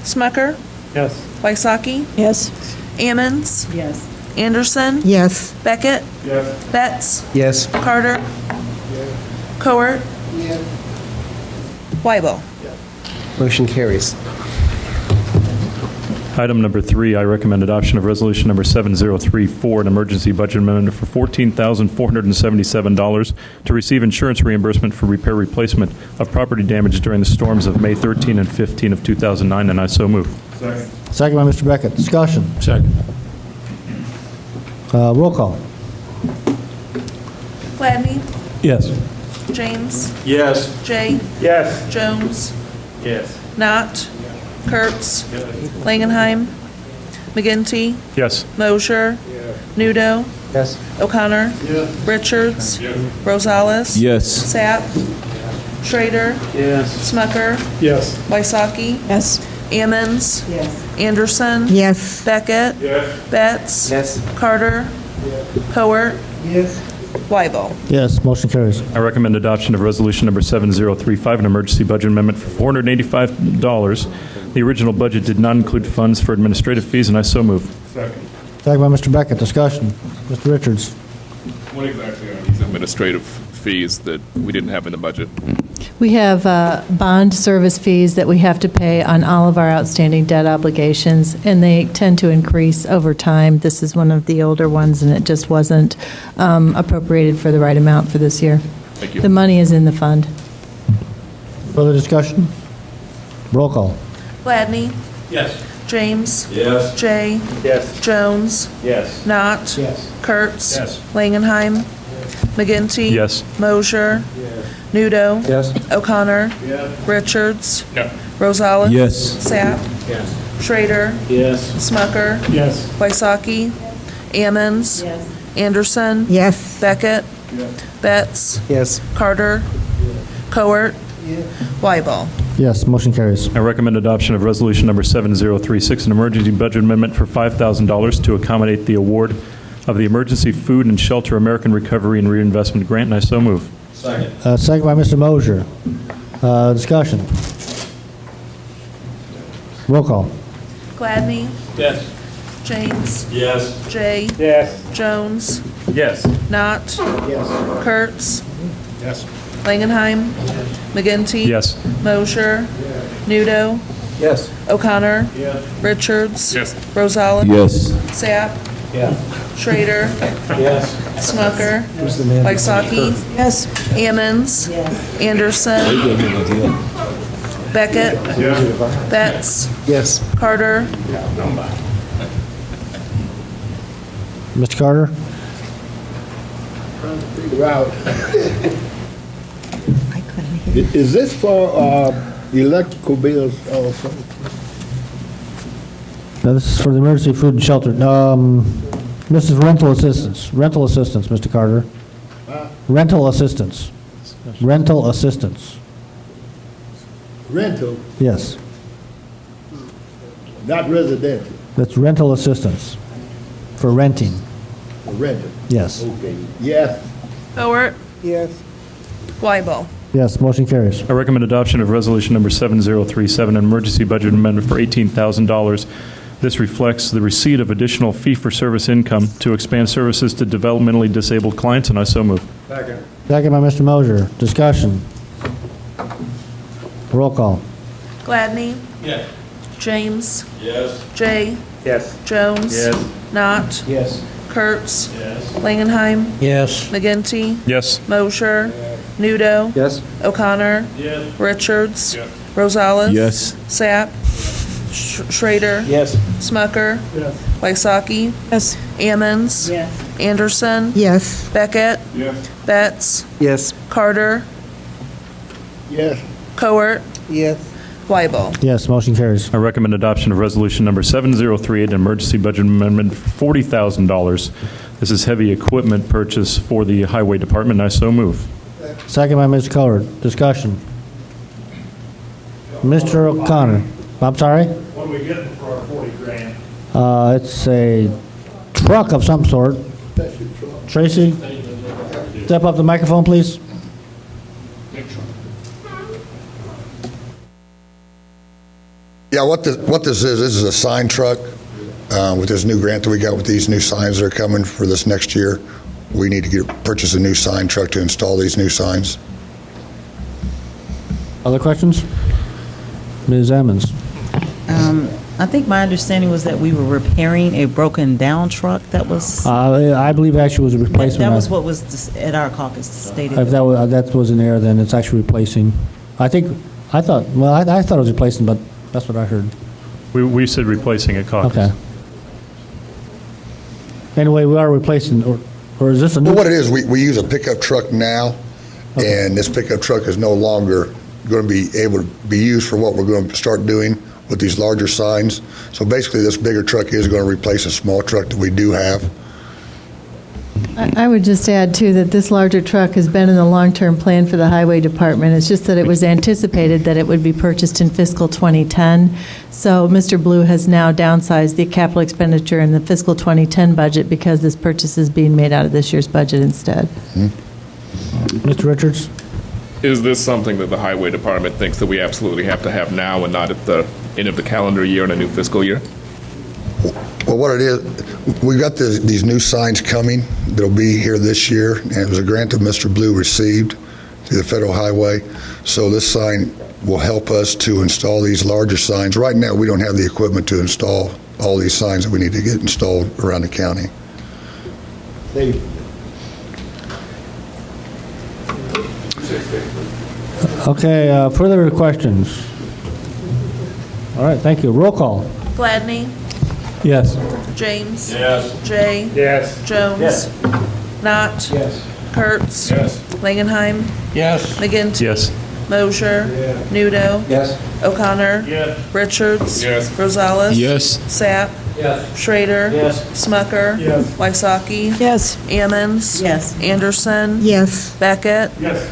Smucker. Yes. Wysocki. Yes. Ammons. Yes. Anderson. Yes. Beckett. Yes. Betts. Yes. Carter. Cowart. Weibel. Motion carries. Item number 3, I recommend adoption of resolution number 7034, an emergency budget amendment for $14,477 to receive insurance reimbursement for repair replacement of property damage during the storms of May 13 and 15 of 2009, and I so move. Second by Mr. Beckett. Discussion. Second. Roll call. Gladney. Yes. James. Yes. Jay. Yes. Jones. Yes. Knott. Kurtz. Langenheim. McGinty. Yes. Mosher. Nudo. Yes. O'Connor. Richards. Rosales. Yes. Sapp. Schrader. Yes. Smucker. Yes. Wysocki. Yes. Ammons. Yes. Anderson. Yes. Beckett. Yes. Betts. Yes. Carter. Cowart. Yes. Weibel. Yes, motion carries. I recommend adoption of resolution number 7035, an emergency budget amendment for $485. The original budget did not include funds for administrative fees, and I so move. Second. Second by Mr. Beckett. Discussion. Mr. Richards. What exactly are these administrative fees that we didn't have in the budget? We have bond service fees that we have to pay on all of our outstanding debt obligations, and they tend to increase over time. This is one of the older ones, and it just wasn't appropriated for the right amount for this year. Thank you. The money is in the fund. Further discussion? Roll call. Gladney. Yes. James. Yes. Jay. Yes. Jones. Yes. Knott. Yes. Kurtz. Yes. Langenheim. McGinty. Yes. Mosher. Nudo. Yes. O'Connor. Yes. Richards. No. Rosales. Yes. Sapp. Yes. Schrader. Yes. Smucker. Yes. Wysocki. Ammons. Anderson. Yes. Beckett. Betts. Yes. Carter. Cowart. Weibel. Yes, motion carries. I recommend adoption of resolution number 7036, an emergency budget amendment for $5,000 to accommodate the award of the Emergency Food and Shelter American Recovery and Reinvestment Grant, and I so move. Second. Second by Mr. Mosher. Discussion. Roll call. Gladney. Yes. James. Yes. Jay. Yes. Jones. Yes. Knott. Yes. Kurtz. Yes. Langenheim. McGinty. Yes. Mosher. Nudo. Yes. O'Connor. Yes. Richards. Yes. Rosales. Yes. Sapp. Schrader. Yes. Smucker. Wysocki. Yes. Ammons. Anderson. Beckett. Betts. Yes. Carter. Mr. Carter? Figure out. Is this for electrical bills also? No, this is for the emergency food and shelter. This is rental assistance. Rental assistance, Mr. Carter. Rental assistance. Rental assistance. Rental, Yes, not residential, that's rental assistance for renting. rental. Yes. Okay, yes. Howard. Yes. Weibel. Yes, motion carries. I recommend adoption of resolution number 7037, an emergency budget amendment for $18,000. This reflects the receipt of additional fee-for-service income to expand services to developmentally disabled clients, and I so move. Second. Second by Mr. Moser. Discussion. Roll call. Gladney. Yes. James. Yes. Jay. Yes. Jones. Yes. Knott. Yes. Kurtz. Yes. Langenheim. Yes. McGinty. Yes. Mosher. Nudo. Yes. O'Connor. Yes. Richards. Yes. Rosales. Yes. Sapp. Schrader. Yes. Smucker. Yes. Wysocki. Yes. Ammons. Yes. Anderson. Yes. Beckett. Yes. Betts. Yes. Carter. Yes. Cowart. Yes. Weibel. Yes, motion carries. I recommend adoption of resolution number 7038, an emergency budget amendment for $40,000. This is heavy equipment purchase for the highway department, and I so move. Second by Mr. Coward. Discussion. Mr. O'Connor. I'm sorry? What are we getting for our 40 grand? It's a truck of some sort. Tracy, step up the microphone, please. Yeah, what this is a sign truck. With this new grant that we got with these new signs that are coming for this next year, we need to purchase a new sign truck to install these new signs. Other questions? Ms. Emmons. I think my understanding was that we were repairing a broken down truck that was. I believe actually was a replacement. That was what was at our caucus stated. If that was in there, then it's actually replacing. I thought it was replacing, but that's what I heard. We said replacing at caucus. Okay. Anyway, we are replacing, or is this a new? Well, what it is, we use a pickup truck now, and this pickup truck is no longer going to be able to be used for what we're going to start doing with these larger signs. So basically, this bigger truck is going to replace a small truck that we do have. I would just add, too, that this larger truck has been in the long-term plan for the Highway Department. It's just that it was anticipated that it would be purchased in fiscal 2010. So Mr. Blue has now downsized the capital expenditure in the fiscal 2010 budget because this purchase is being made out of this year's budget instead. Mr. Richards? Is this something that the highway department thinks that we absolutely have to have now and not at the end of the calendar year and a new fiscal year? Well, what it is, we've got these new signs coming that'll be here this year, and it was a grant that Mr. Blue received through the federal highway. So this sign will help us to install these larger signs. Right now, we don't have the equipment to install all these signs that we need to get installed around the county. Okay, further questions? All right, thank you. Roll call. Gladney. Yes. James. Yes. Jay. Yes. Jones. Yes. Knott. Yes. Kurtz. Yes. Langenheim. Yes. McGinty. Yes. Mosher. Nudo. Yes. O'Connor. Yes. Richards. Yes. Rosales. Yes. Sapp. Yes. Schrader. Yes. Smucker. Yes. Wysocki. Yes. Ammons. Yes. Anderson. Yes. Beckett. Yes.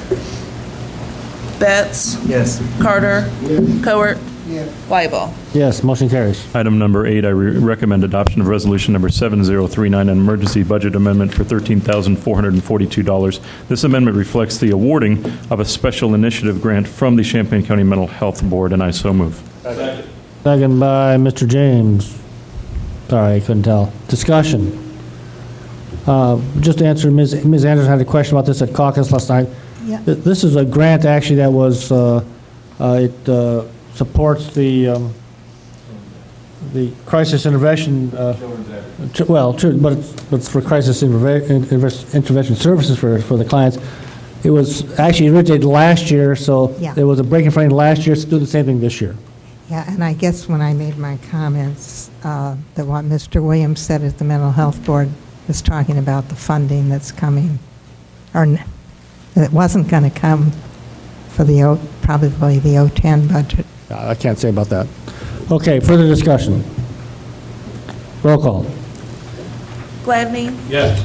Betts. Yes. Carter. Cowart. Weibel. Yes, motion carries. Item number 8, I recommend adoption of resolution number 7039, an emergency budget amendment for $13,442. This amendment reflects the awarding of a special initiative grant from the Champaign County Mental Health Board, and I so move. Second. Second by Mr. James. Sorry, I couldn't tell. Discussion. Just to answer, Ms. Anderson had a question about this at caucus last night. Yeah. This is a grant actually that was, it supports the the crisis intervention, but it's for crisis intervention services for the clients. It was actually originated last year, so Yeah. there was a break in funding last year, so do the same thing this year. Yeah, and I guess when I made my comments, that what Mr. Williams said at the Mental Health Board was talking about the funding that's coming, or that it wasn't going to come for probably the 010 budget. I can't say about that. Okay, further discussion. Roll call. Gladney. Yes.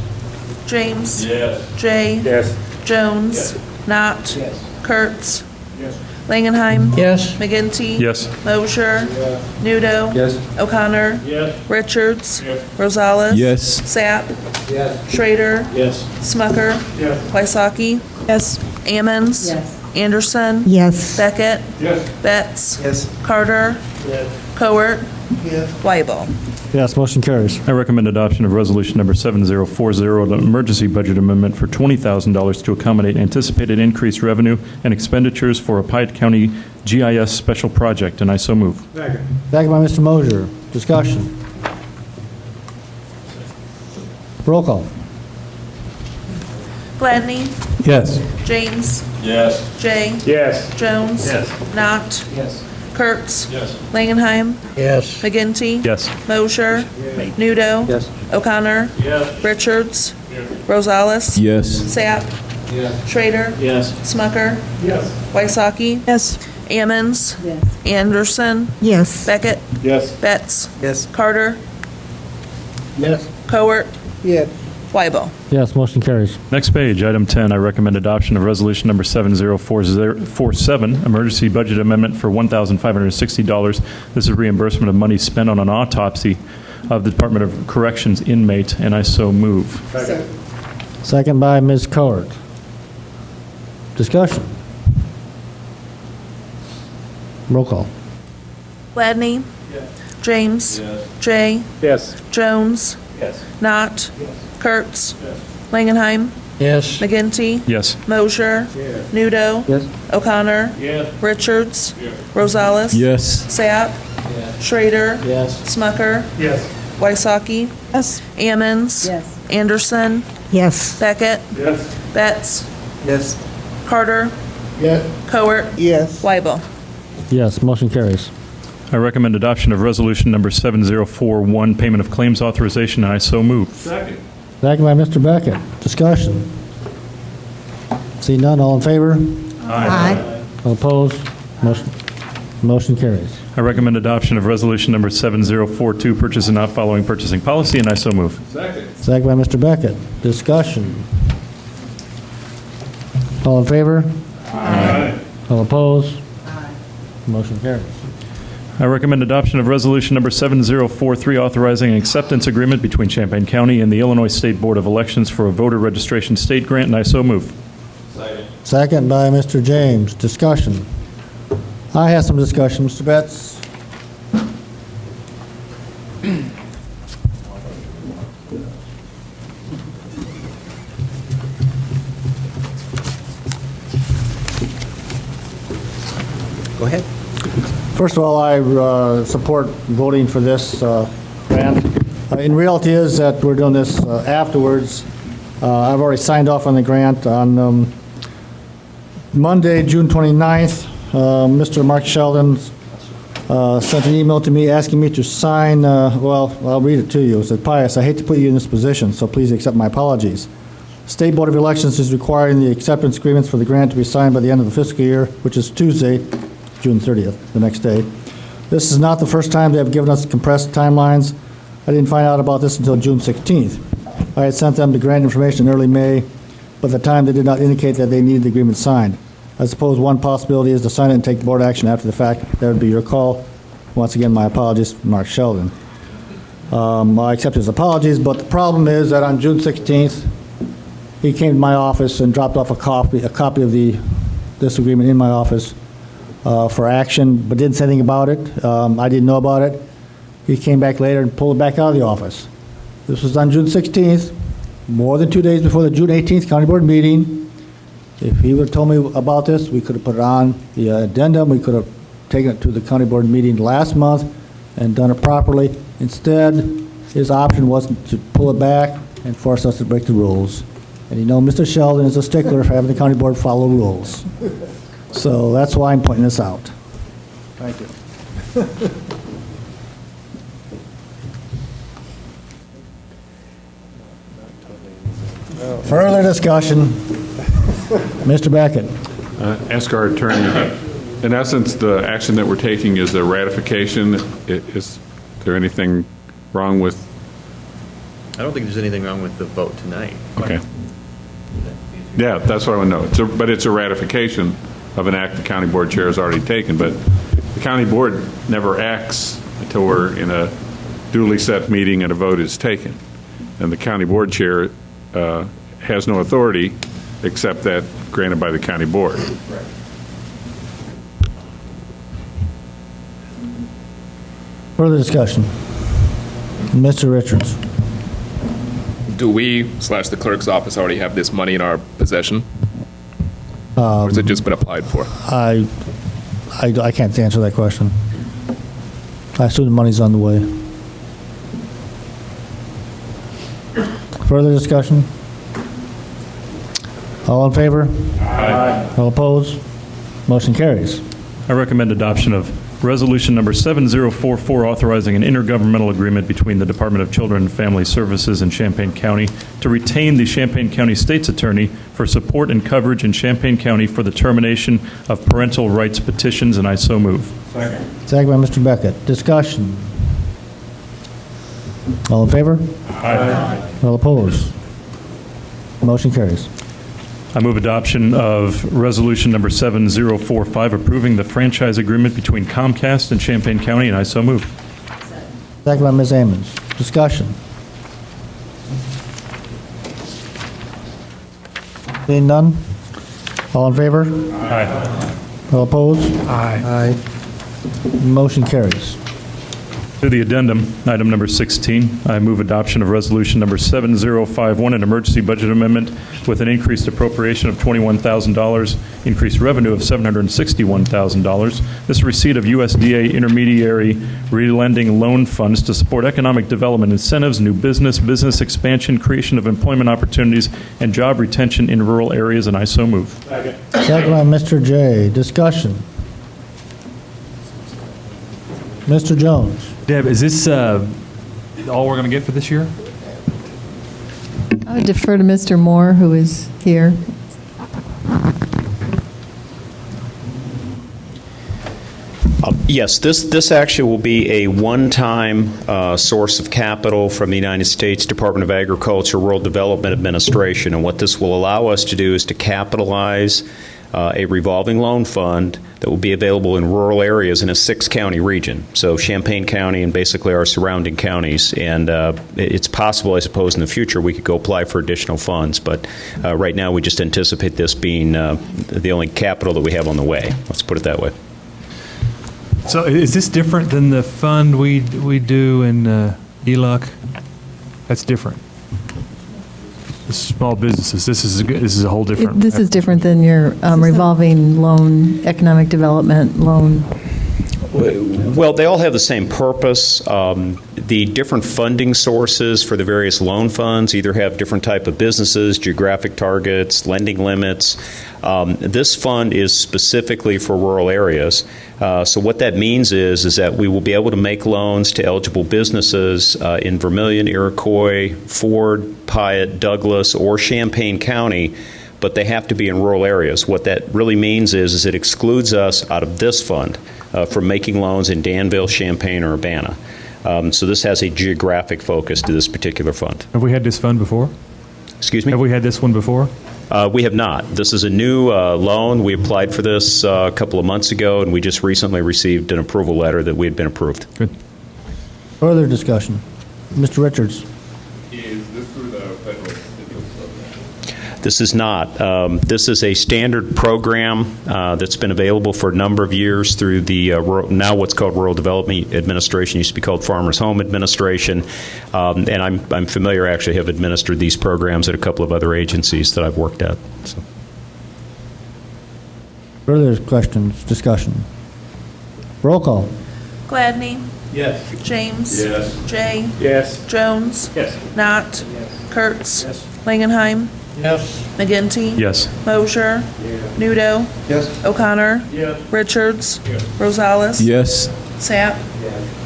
James. Yes. Jay. Yes. Jones. Knott. Yes. Kurtz. Yes. Langenheim. Yes. McGinty. Yes. Mosher. Nudo. Yes. O'Connor. Yes. Richards. Yes. Rosales. Yes. Sapp. Yes. Schrader. Yes. Smucker. Yes. Wysocki. Yes. Ammons. Yes. Anderson. Yes. Beckett. Yes. Betts. Yes. Carter. Yes. Cowart. Yes. Weibel. Yes, motion carries. I recommend adoption of resolution number 7040, an emergency budget amendment for $20,000 to accommodate anticipated increased revenue and expenditures for a Piatt County GIS special project, and I so move. Second by Mr. Mosher. Discussion. Roll call. Gladney. Yes. James. Yes. Jay. Yes. Jones. Yes. Knott. Yes. Kurtz. Yes. Langenheim. Yes. McGinty. Yes. Mosher. Nudo. Yes. O'Connor. Yes. Richards. Rosales. Yes. Sapp. Yes. Schrader. Yes. Smucker. Yes. Wysocki. Yes. Ammons. Yes. Anderson. Yes. Beckett. Yes. Betts. Yes. Carter. Yes. Cowart. Yes. Weibel. Yes, motion carries. Next page, item 10, I recommend adoption of resolution number 7047, emergency budget amendment for $1,560. This is reimbursement of money spent on an autopsy of the Department of Corrections inmate, and I so move. Second by Ms. Cowart. Discussion. Roll call. Gladney. James. Jay. Yes. Jones. Yes. Knott. Kurtz. Langenheim. Yes. McGinty. Yes. Mosher. Nudo. Yes. O'Connor. Yes. Richards. Rosales. Yes. Sapp. Schrader. Yes. Smucker. Yes. Wysocki. Yes. Ammons. Yes. Anderson. Yes. Beckett. Yes. Betts. Yes. Carter. Yes. Cowart. Yes. Weibel. Yes, motion carries. I recommend adoption of resolution number 7041, payment of claims authorization, and I so move. Second. Second by Mr. Beckett. Discussion. See none, all in favor? Aye. All opposed? Motion carries. I recommend adoption of resolution number 7042, purchase and not following purchasing policy, and I so move. Second. Second by Mr. Beckett. Discussion. All in favor? Aye. All opposed? Motion carries. I recommend adoption of resolution number 7043, authorizing an acceptance agreement between Champaign County and the Illinois State Board of Elections for a voter registration state grant, and I so move. Second. Second by Mr. James. Discussion. I have some discussion. Mr. Betts? Go ahead. First of all, I support voting for this grant. In reality is that we're doing this afterwards. I've already signed off on the grant on Monday, June 29th. Mr. Mark Sheldon sent an email to me asking me to sign, well, I'll read it to you. It said, Pius, I hate to put you in this position, so please accept my apologies. State Board of Elections is requiring the acceptance agreements for the grant to be signed by the end of the fiscal year, which is Tuesday, June 30th, the next day. This is not the first time they have given us compressed timelines. I didn't find out about this until June 16th. I had sent them the grant information in early May, but at the time they did not indicate that they needed the agreement signed. I suppose one possibility is to sign it and take board action after the fact. That would be your call. Once again, my apologies, Mark Sheldon. I accept his apologies, but the problem is that on June 16th, he came to my office and dropped off a copy of this agreement in my office for action, but didn't say anything about it. I didn't know about it. He came back later and pulled it back out of the office. This was on June 16th, more than 2 days before the June 18th County Board meeting. If he would have told me about this, we could have put it on the addendum. We could have taken it to the County Board meeting last month and done it properly. Instead, his option was to pull it back and force us to break the rules. And you know, Mr. Sheldon is a stickler for having the county board follow rules. So that's why I'm pointing this out. Thank you. Further discussion? Mr. Beckett. Ask our attorney. In essence, the action that we're taking is a ratification. Is there anything wrong with? I don't think there's anything wrong with the vote tonight. Okay. Yeah, that's what I want to know. But it's a ratification of an act the county board chair has already taken. But the county board never acts until we're in a duly set meeting and a vote is taken. And the county board chair has no authority except that granted by the county board. Right. Further discussion? Mr. Richards. Do we / the clerk's office already have this money in our possession? Or has it just been applied for? I can't answer that question. I assume the money's on the way. Further discussion? All in favor? Aye. All opposed? Motion carries. I recommend adoption of Resolution number 7044, authorizing an intergovernmental agreement between the Department of Children and Family Services and Champaign County to retain the Champaign County State's Attorney for support and coverage in Champaign County for the termination of parental rights petitions, and I so move. Second. Second by Mr. Beckett. Discussion. All in favor? Aye. All opposed? Motion carries. I move adoption of Resolution number 7045, approving the franchise agreement between Comcast and Champaign County, and I so move. Second by Ms. Ammons. Discussion. Seeing none? All in favor? Aye. All opposed? Aye. Motion carries. To the addendum, item number 16, I move adoption of Resolution number 7051, an emergency budget amendment with an increased appropriation of $21,000, increased revenue of $761,000. This receipt of USDA intermediary relending loan funds to support economic development incentives, new business, business expansion, creation of employment opportunities, and job retention in rural areas, and I so move. Second by Mr. J. Discussion. Mr. Jones. Deb, is this all we're going to get for this year? I would defer to Mr. Moore, who is here. Yes, this actually will be a one-time source of capital from the United States Department of Agriculture Rural Development Administration, and what this will allow us to do is to capitalize a revolving loan fund that will be available in rural areas in a 6-county region, so Champaign County and basically our surrounding counties. And it's possible, I suppose, in the future we could go apply for additional funds, but right now we just anticipate this being the only capital that we have on the way. Let's put it that way. So is this different than the fund we do in ELUC? That's different. The small businesses. This is a whole different. This is different than your revolving loan, economic development loan. Well, they all have the same purpose. The different funding sources for the various loan funds either have different type of businesses, geographic targets, lending limits. This fund is specifically for rural areas. So what that means is that we will be able to make loans to eligible businesses in Vermilion, Iroquois, Ford, Piatt, Douglas, or Champaign County, but they have to be in rural areas. What that really means is it excludes us out of this fund from making loans in Danville, Champaign, or Urbana. So this has a geographic focus to this particular fund. Have we had this fund before? Excuse me? Have we had this one before? We have not. This is a new loan. We applied for this a couple of months ago, and we just recently received an approval letter that we had been approved. Good. Further discussion. Mr. Richards. Is this through the federal stimulus program? This is not. This is a standard program that's been available for a number of years through the now what's called Rural Development Administration, used to be called Farmers Home Administration, and I'm familiar. Actually, have administered these programs at a couple of other agencies that I've worked at. So. Further questions, discussion. Roll call. Gladney, Yes. James. Yes. Jay. Yes. Jones. Yes. Knott. Kurtz. Langenheim. Yes. McGinty. Yes. Mosher. Nudo. Yes. O'Connor. Yes. Richards. Rosales. Yes. Sapp.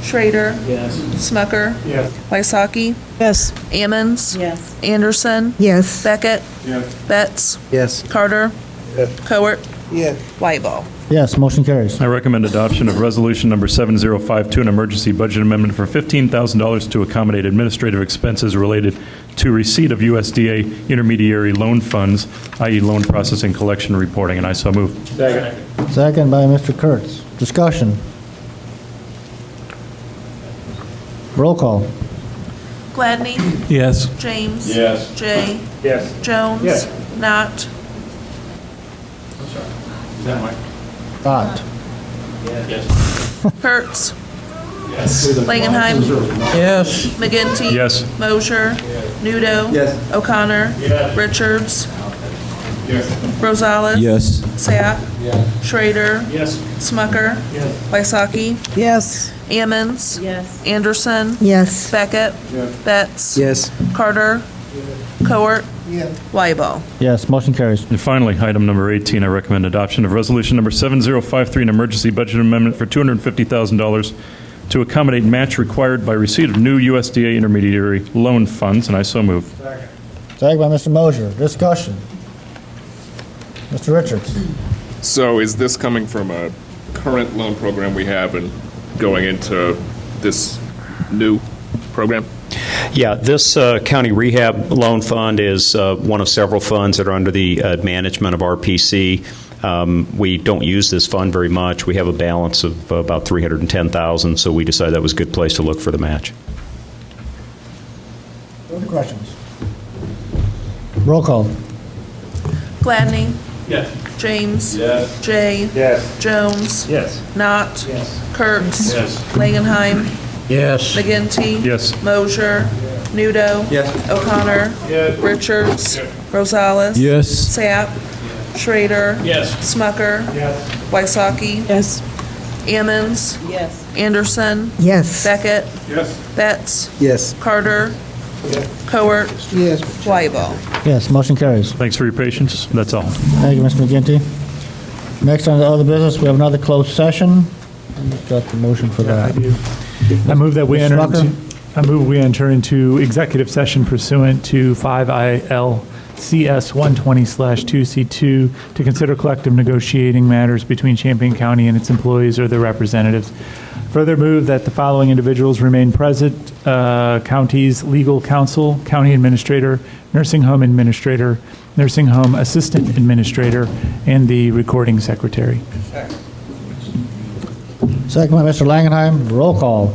Schrader. Yes. Smucker. Yes. Wysocki. Yes. Ammons. Yes. Anderson. Yes. Beckett. Yes. Betts. Yes. Carter. Yes. Cowart. Yes. Whiteball. Yes, motion carries. I recommend adoption of Resolution Number 7052, an emergency budget amendment for $15,000 to accommodate administrative expenses related to receipt of USDA intermediary loan funds, i.e. loan processing, collection, and reporting, and I so move. Second. Second by Mr. Kurtz. Discussion. Roll call. Gladney. Yes. James. Yes. Jay. Yes. Jones. Yes. Knott. Is that Mike? Dot. Yes. Kurtz. Yes. Langenheim. Yes. McGinty. Yes. Mosher. Nudo. Yes. O'Connor. Yes. Richards. Yes. Rosales. Yes. Sapp. Schrader. Yes. Smucker. Yes. Wysocki. Yes. Ammons. Yes. Anderson. Yes. Beckett. Yes. Betts. Yes. Carter. Cowart. Whiteball. Yes, motion carries. And finally, item number 18, I recommend adoption of Resolution Number 7053, an emergency budget amendment for $250,000 to accommodate match required by receipt of new USDA intermediary loan funds, and I so move. Second by Mr. Mosher. Discussion. Mr. Richards. So is this coming from a current loan program we have and going into this new program? Yeah, this county rehab loan fund is one of several funds that are under the management of RPC. We don't use this fund very much. We have a balance of about $310,000, so we decided that was a good place to look for the match. Any questions? Roll call. Gladney. Yes. James. Yes. Jay. Yes. Jones. Yes. Knott. Yes. Kurtz. Yes. Langenheim. Yes. McGinty. Yes. Mosher. Nudo. Yes. O'Connor. Yes. Richards. Rosales. Yes. Sapp. Schrader. Yes. Smucker. Yes. Wysocki. Yes. Ammons. Yes. Anderson. Yes. Beckett. Yes. Betts. Yes. Carter. Cowart. Yes. Whiteball. Yes, motion carries. Thanks for your patience. That's all. Thank you, Mr. McGinty. Next on the other business, we have another closed session. Who's got the motion for that? I move that we Mr. enter Smucker? into, I move we enter into executive session pursuant to 5 ILCS 120/2C2 to consider collective negotiating matters between Champaign County and its employees or their representatives. Further move that the following individuals remain present: county's legal counsel, county administrator, nursing home administrator, nursing home assistant administrator, and the recording secretary. Second by Mr. Langenheim. Roll call.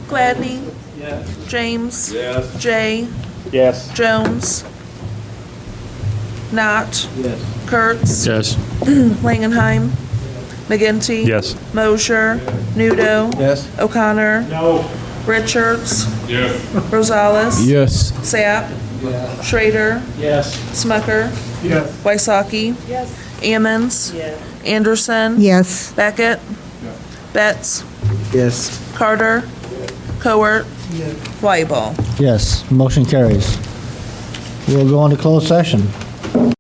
Gladney. James. Yes. Jay. Yes. Jones. Knott. Kurtz. Yes. Langenheim. McGinty. Yes. Mosher. Nudo. Yes. O'Connor. No. Richards. Yes. Rosales. Yes. Sapp. Schrader. Yes. Smucker. Yes. Wysocki. Yes. Ammons. Yes. Anderson. Yes. Beckett. Betts. Yes. Carter. Cowart. Whiteball. Yes, motion carries. We'll go into closed session.